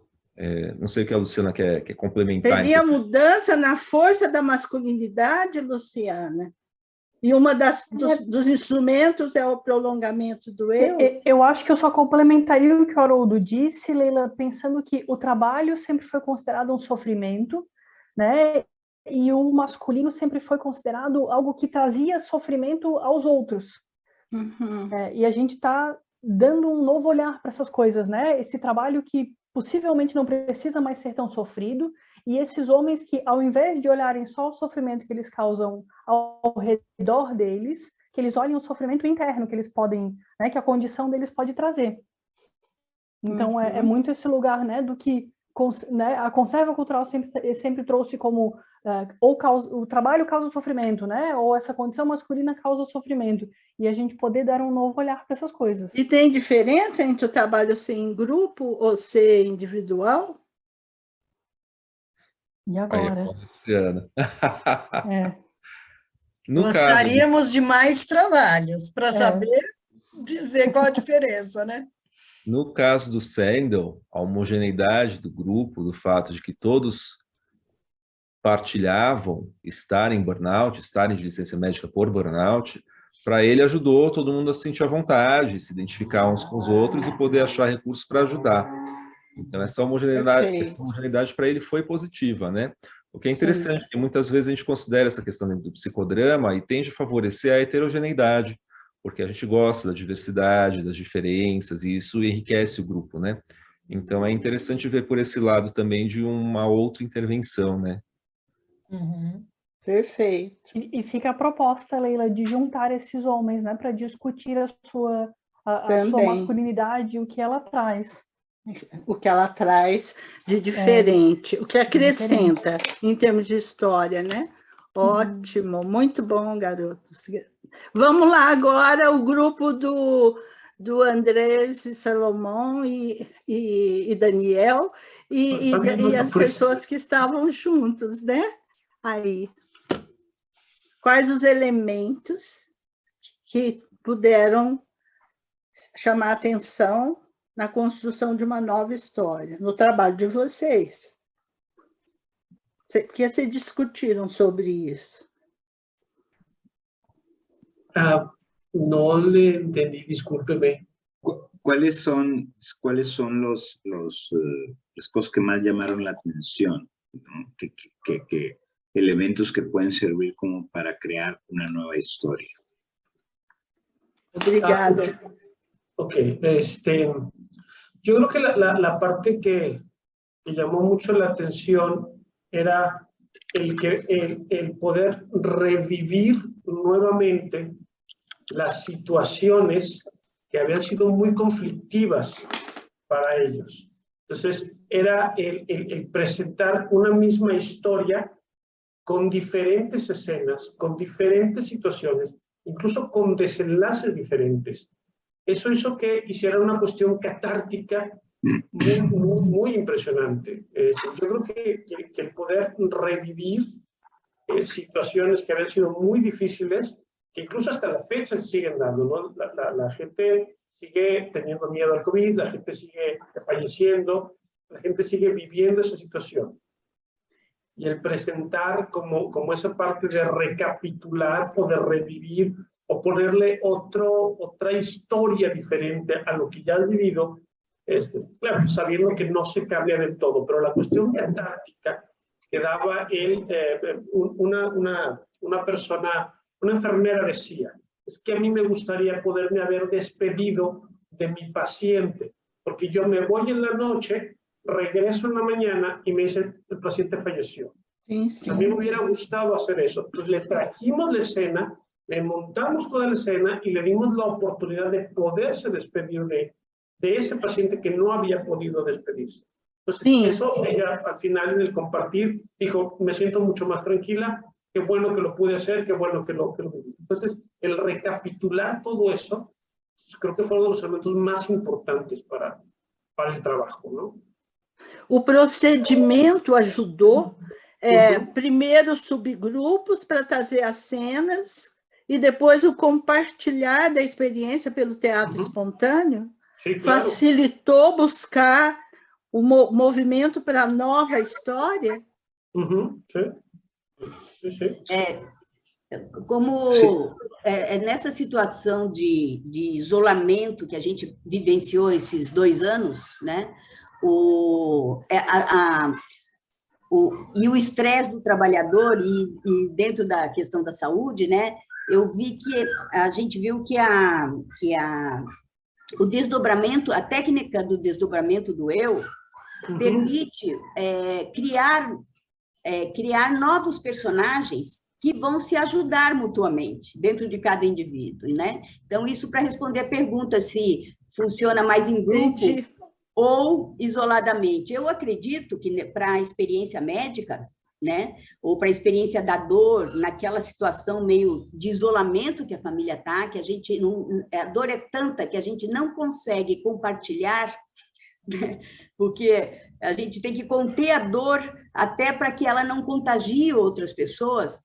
Não sei o que a Luciana quer complementar. Teria mudança na força da masculinidade, Luciana? E dos instrumentos é o prolongamento do eu? Eu acho que eu só complementaria o que o Haroldo disse, Leila, pensando que o trabalho sempre foi considerado um sofrimento, né? E o masculino sempre foi considerado algo que trazia sofrimento aos outros. Uhum. E a gente está dando um novo olhar para essas coisas, né? Esse trabalho que possivelmente não precisa mais ser tão sofrido, e esses homens que, ao invés de olharem só o sofrimento que eles causam ao redor deles, que eles olhem o sofrimento interno que eles podem, né, que a condição deles pode trazer. Então, é muito esse lugar, né, do que, né, a conserva cultural sempre trouxe como o trabalho causa sofrimento, né, ou essa condição masculina causa sofrimento, e a gente poder dar um novo olhar para essas coisas. E tem diferença entre o trabalho ser em grupo ou ser individual? E agora? Gostaríamos de mais trabalhos para saber dizer qual a diferença, né? No caso do Sandel, a homogeneidade do grupo, do fato de que todos partilhavam estar em burnout, estarem de licença médica por burnout, para ele ajudou todo mundo a se sentir à vontade, se identificar uns com os outros e poder achar recursos para ajudar. Então, essa homogeneidade para ele foi positiva, né? O que é interessante, que muitas vezes a gente considera essa questão dentro do psicodrama e tende a favorecer a heterogeneidade, porque a gente gosta da diversidade, das diferenças, e isso enriquece o grupo, né? Então, é interessante ver por esse lado também de uma outra intervenção, né? Uhum. Perfeito. E fica a proposta, Leila, de juntar esses homens, né, para discutir a sua masculinidade, o que ela traz. O que ela traz de diferente, o que acrescenta em termos de história, né? Ótimo, muito bom, garotos. Vamos lá agora, o grupo do Andrés e Salomão e Daniel e as pessoas que estavam juntos, né? Aí, quais os elementos que puderam chamar a atenção na construção de uma nova história, no trabalho de vocês? O que vocês discutiram sobre isso? Não lhe entendi, desculpe-me. ¿cuáles son las cosas que más llamaron la atención? ¿No? ¿Qué elementos que pueden servir como para crear una nueva historia? Obrigada. Ok, yo creo que la parte que llamó mucho la atención era el poder revivir nuevamente las situaciones que habían sido muy conflictivas para ellos. Entonces, era el presentar una misma historia con diferentes escenas, con diferentes situaciones, incluso con desenlaces diferentes. Eso hizo que hiciera una cuestión catártica muy impresionante. Yo creo que el poder revivir situaciones que habían sido muy difíciles, que incluso hasta la fecha se siguen dando, ¿no? La gente sigue teniendo miedo al COVID, la gente sigue falleciendo, la gente sigue viviendo esa situación. Y el presentar como esa parte de recapitular o de revivir o ponerle otra historia diferente a lo que ya has vivido, claro, sabiendo que no se cambia del todo, pero la cuestión catártica que daba él, una persona, una enfermera decía, es que a mí me gustaría poderme haber despedido de mi paciente, porque yo me voy en la noche, regreso en la mañana y me dicen, el paciente falleció. Sí. A mí me hubiera gustado hacer eso. Entonces le trajimos la escena, le montamos toda la escena y le dimos la oportunidad de poderse despedir de ese paciente que no había podido despedirse. Entonces, eso ella al final en el compartir dijo, me siento mucho más tranquila, qué bueno que lo pude hacer, qué bueno que lo viví. Entonces, el recapitular todo eso, creo que fue uno de los elementos más importantes para el trabajo, ¿no? O procedimento ajudou, primeiro subgrupos para trazer as cenas e depois o compartilhar da experiência pelo teatro espontâneo. Sim, claro. Facilitou buscar o movimento para a nova história? Sim. Como nessa situação de isolamento que a gente vivenciou esses 2 anos, né? E o estresse do trabalhador e dentro da questão da saúde, né? Eu vi que a gente viu que o desdobramento, a técnica do desdobramento do eu permite criar novos personagens que vão se ajudar mutuamente dentro de cada indivíduo, né? Então, isso para responder a pergunta se funciona mais em grupo ou isoladamente. Eu acredito que para a experiência médica, né, ou para a experiência da dor, naquela situação meio de isolamento que a família está, que a dor é tanta que a gente não consegue compartilhar, né, porque a gente tem que conter a dor até para que ela não contagie outras pessoas.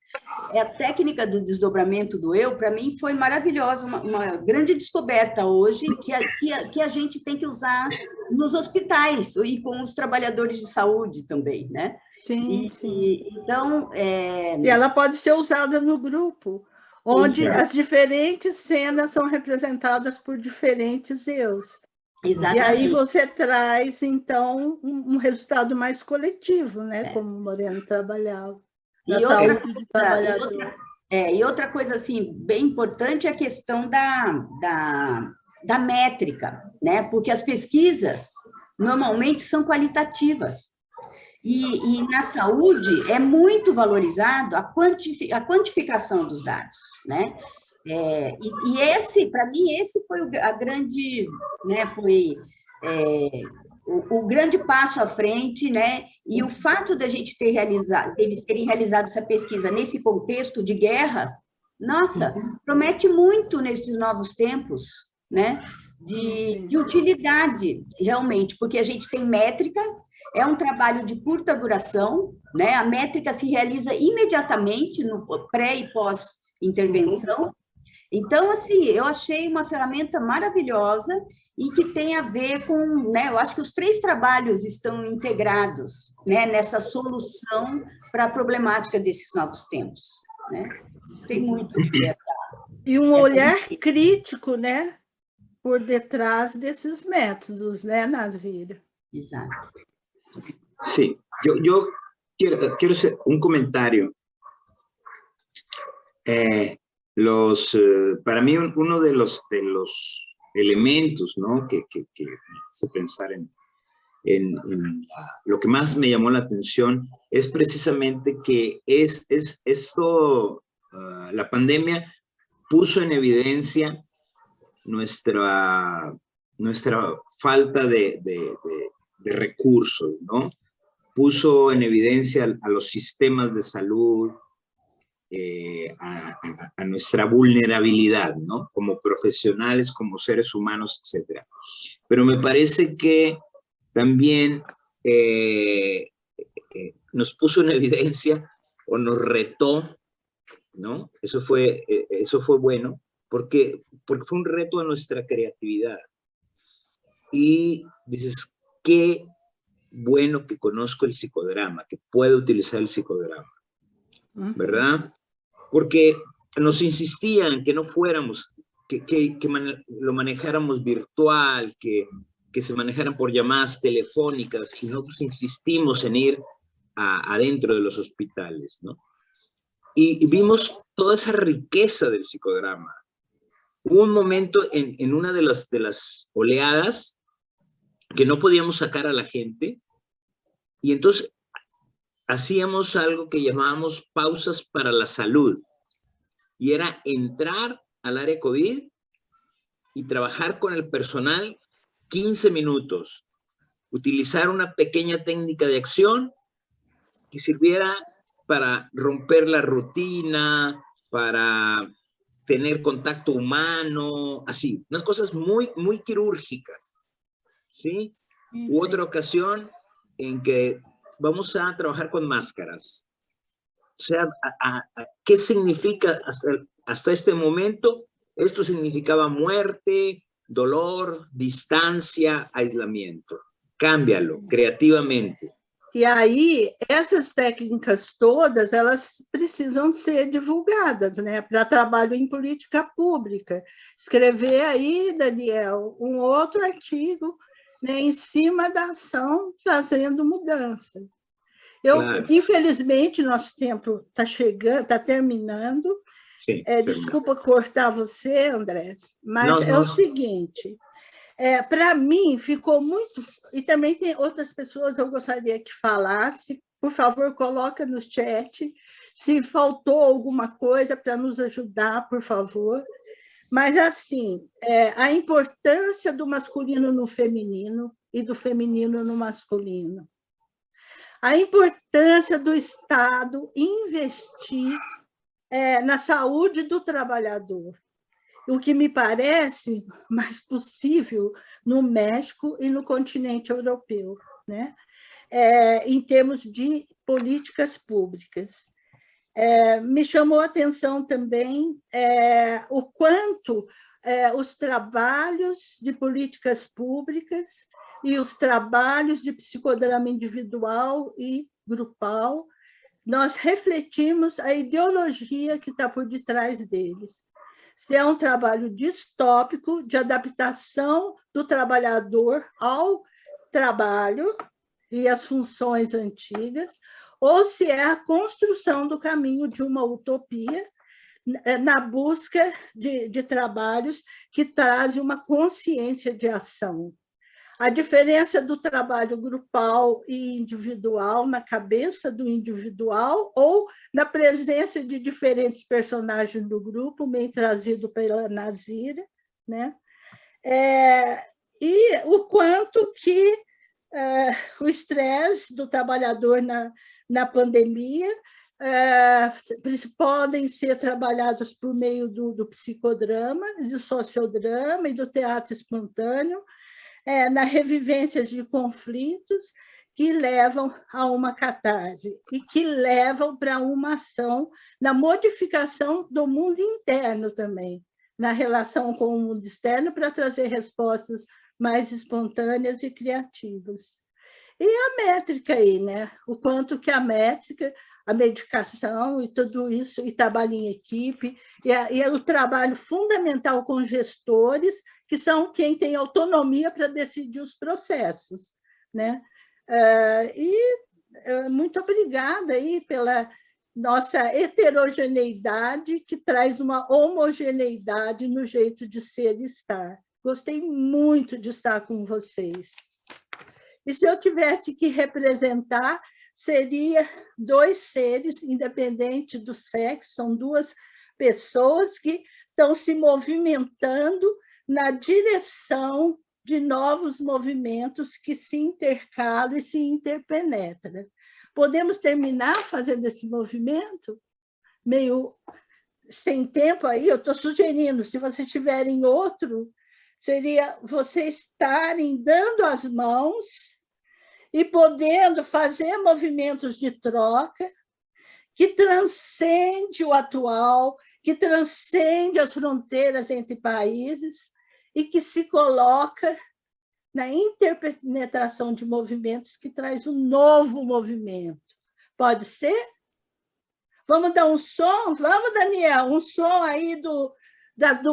A técnica do desdobramento do eu, para mim, foi maravilhosa, uma grande descoberta hoje que a gente tem que usar nos hospitais e com os trabalhadores de saúde também, né? Sim. Então... E ela pode ser usada no grupo, onde as diferentes cenas são representadas por diferentes eus. Exatamente. E aí você traz, então, um resultado mais coletivo, né? Como o Moreno trabalhava. E outra coisa, assim, bem importante é a questão da métrica, né? Porque as pesquisas, normalmente, são qualitativas. E na saúde é muito valorizado a quantificação dos dados, né? E esse, para mim, esse foi a grande, né? Foi o grande passo à frente, né? E o fato da gente eles terem realizado essa pesquisa nesse contexto de guerra, nossa, promete muito nesses novos tempos, né? De utilidade, realmente, porque a gente tem métrica, é um trabalho de curta duração, né? A métrica se realiza imediatamente no pré e pós-intervenção. Então, assim, eu achei uma ferramenta maravilhosa e que tem a ver com, né? Eu acho que os 3 trabalhos estão integrados, né? Nessa solução para a problemática desses novos tempos, né? Gostei muito de ver. E um olhar crítico, né? por detrás desses métodos, né, Nazira? Exato. Sí, yo quiero hacer un comentario. Para mí uno de los elementos, ¿no?, que hace pensar en lo que más me llamó la atención es precisamente que la pandemia puso en evidencia nuestra falta de recursos, ¿no? Puso en evidencia a los sistemas de salud, a nuestra vulnerabilidad, ¿no? Como profesionales, como seres humanos, etc. Pero me parece que también nos puso en evidencia o nos retó, ¿no? Eso fue bueno, porque fue un reto a nuestra creatividad. Y dices, qué bueno que conozco el psicodrama, que puedo utilizar el psicodrama, ¿verdad? Porque nos insistían que no fuéramos, que lo manejáramos virtual, que se manejaran por llamadas telefónicas, y nosotros insistimos en ir adentro de los hospitales, ¿no? Y vimos toda esa riqueza del psicodrama. Hubo un momento en una de las oleadas que no podíamos sacar a la gente, y entonces hacíamos algo que llamábamos pausas para la salud, y era entrar al área COVID y trabajar con el personal 15 minutos, utilizar una pequeña técnica de acción que sirviera para romper la rutina, para tener contacto humano, así, unas cosas muy, muy quirúrgicas, ¿sí? U otra ocasión en que vamos a trabajar con máscaras. O sea, ¿qué significa hasta este momento? Esto significaba muerte, dolor, distancia, aislamiento. Cámbialo creativamente. E aí, essas técnicas todas, elas precisam ser divulgadas, né, para trabalho em política pública. Escrever aí, Daniel, um outro artigo, né, em cima da ação, trazendo mudança. Claro. Infelizmente, nosso tempo está chegando, está terminando. Sim, desculpa cortar você, André, mas não. O seguinte... para mim, ficou muito... E também tem outras pessoas, eu gostaria que falasse. Por favor, coloca no chat se faltou alguma coisa para nos ajudar, por favor. Mas, assim, a importância do masculino no feminino e do feminino no masculino. A importância do Estado investir na saúde do trabalhador. O que me parece mais possível no México e no continente europeu, né? Em termos de políticas públicas. Me chamou a atenção também o quanto os trabalhos de políticas públicas e os trabalhos de psicodrama individual e grupal, nós refletimos a ideologia que está por detrás deles. Se é um trabalho distópico de adaptação do trabalhador ao trabalho e às funções antigas, ou se é a construção do caminho de uma utopia na busca de trabalhos que trazem uma consciência de ação. A diferença do trabalho grupal e individual na cabeça do individual ou na presença de diferentes personagens do grupo, bem trazido pela Nazira, né? E o quanto que o estresse do trabalhador na pandemia podem ser trabalhados por meio do psicodrama, do sociodrama e do teatro espontâneo, na revivência de conflitos que levam a uma catarse e que levam para uma ação na modificação do mundo interno também, na relação com o mundo externo, para trazer respostas mais espontâneas e criativas. E a métrica aí, né? O quanto que a métrica, a medicação e tudo isso, e trabalho em equipe, e o trabalho fundamental com gestores, que são quem tem autonomia para decidir os processos, né? Muito obrigada aí pela nossa heterogeneidade, que traz uma homogeneidade no jeito de ser e estar. Gostei muito de estar com vocês. E se eu tivesse que representar, seria 2 seres, independente do sexo, são 2 pessoas que estão se movimentando na direção de novos movimentos que se intercalam e se interpenetram. Podemos terminar fazendo esse movimento? Meio sem tempo aí, eu estou sugerindo, se vocês tiverem outro, seria vocês estarem dando as mãos e podendo fazer movimentos de troca que transcende o atual, que transcende as fronteiras entre países e que se coloca na interpenetração de movimentos que traz um novo movimento. Pode ser? Vamos dar um som? Vamos, Daniel, um som aí do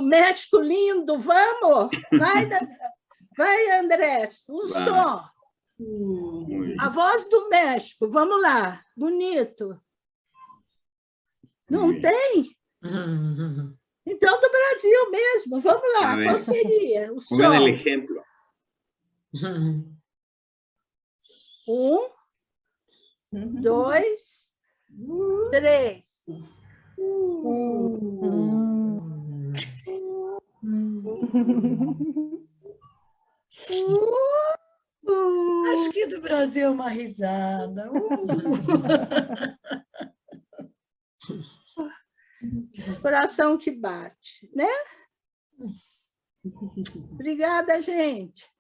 México lindo, vamos? Vai, Andrés, um som. A voz do México, vamos lá, bonito. Não tem? Então, do Brasil mesmo, vamos lá, qual seria o som? Pongan el ejemplo. 1, 2, 3. Acho que do Brasil é uma risada. Coração que bate, né? Obrigada, gente.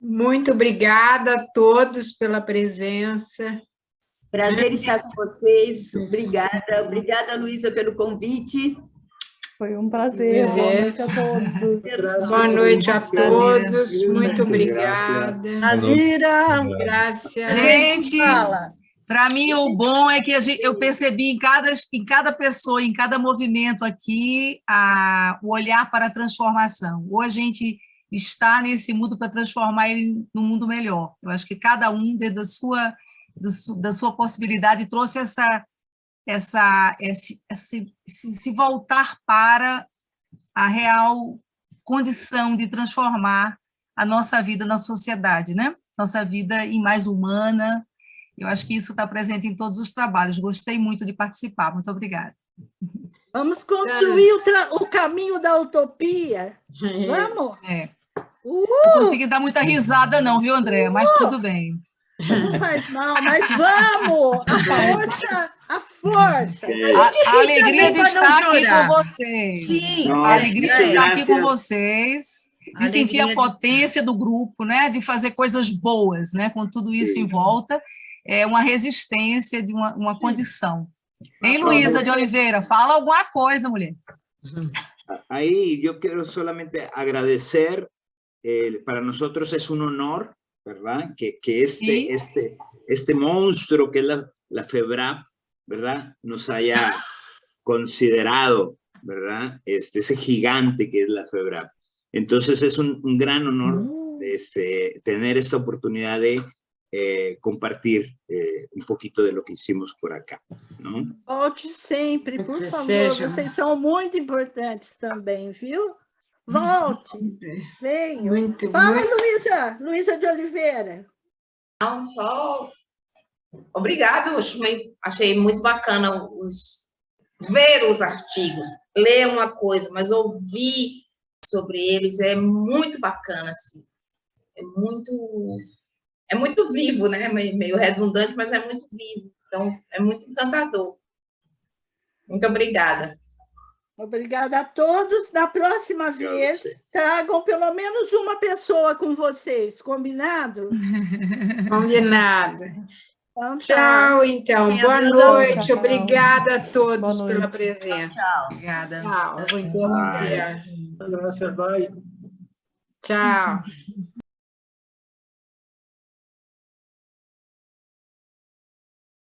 Muito obrigada a todos pela presença. Prazer estar com vocês. Obrigada. Obrigada, Luísa, pelo convite. Foi um prazer. Boa noite a todos. Boa noite a todos. Muito obrigada. Azira. Graças. Gente, para mim o bom é que eu percebi em cada pessoa, em cada movimento aqui, o olhar para a transformação. Hoje a gente está nesse mundo para transformar ele num mundo melhor. Eu acho que cada um, dentro da sua possibilidade, trouxe se voltar para a real condição de transformar a nossa vida na sociedade, né? Nossa vida em mais humana. Eu acho que isso está presente em todos os trabalhos. Gostei muito de participar. Muito obrigada. Vamos construir o caminho da utopia. Vamos? Não consegui dar muita risada não, viu, André? Mas tudo bem. Não faz mal, mas vamos! A força! A alegria de estar aqui com vocês. Sim, a alegria de estar aqui com vocês, de sentir a potência do grupo, né? De fazer coisas boas, né? Com tudo isso em volta, é uma resistência de uma condição. Hein, Luísa de Oliveira? Fala alguma coisa, mulher. Ahí yo quiero solamente agradecer, para nosotros es un honor, ¿verdad? Que este monstruo que es la FEBRAP, ¿verdad? Nos haya considerado, ¿verdad? Ese gigante que es la FEBRAP. Entonces es un gran honor tener esta oportunidad de compartir um pouquinho de lo que hicimos por acá, não? Volte sempre, por favor, vocês são muito importantes também, viu? Volte, venham. Fala, Luísa de Oliveira. Não, só obrigado, achei muito bacana ver os artigos, ler uma coisa, mas ouvir sobre eles é muito bacana, assim. É muito vivo, né? Meio redundante, mas é muito vivo. Então, é muito encantador. Muito obrigada. Obrigada a todos. Na próxima vez, tragam pelo menos uma pessoa com vocês. Combinado? Combinado. Então, tchau, então. Boa noite. Tchau. Obrigada a todos pela presença. Tchau. Obrigada. Tchau. Eu vou interromper. Gracias, bye. Tchau.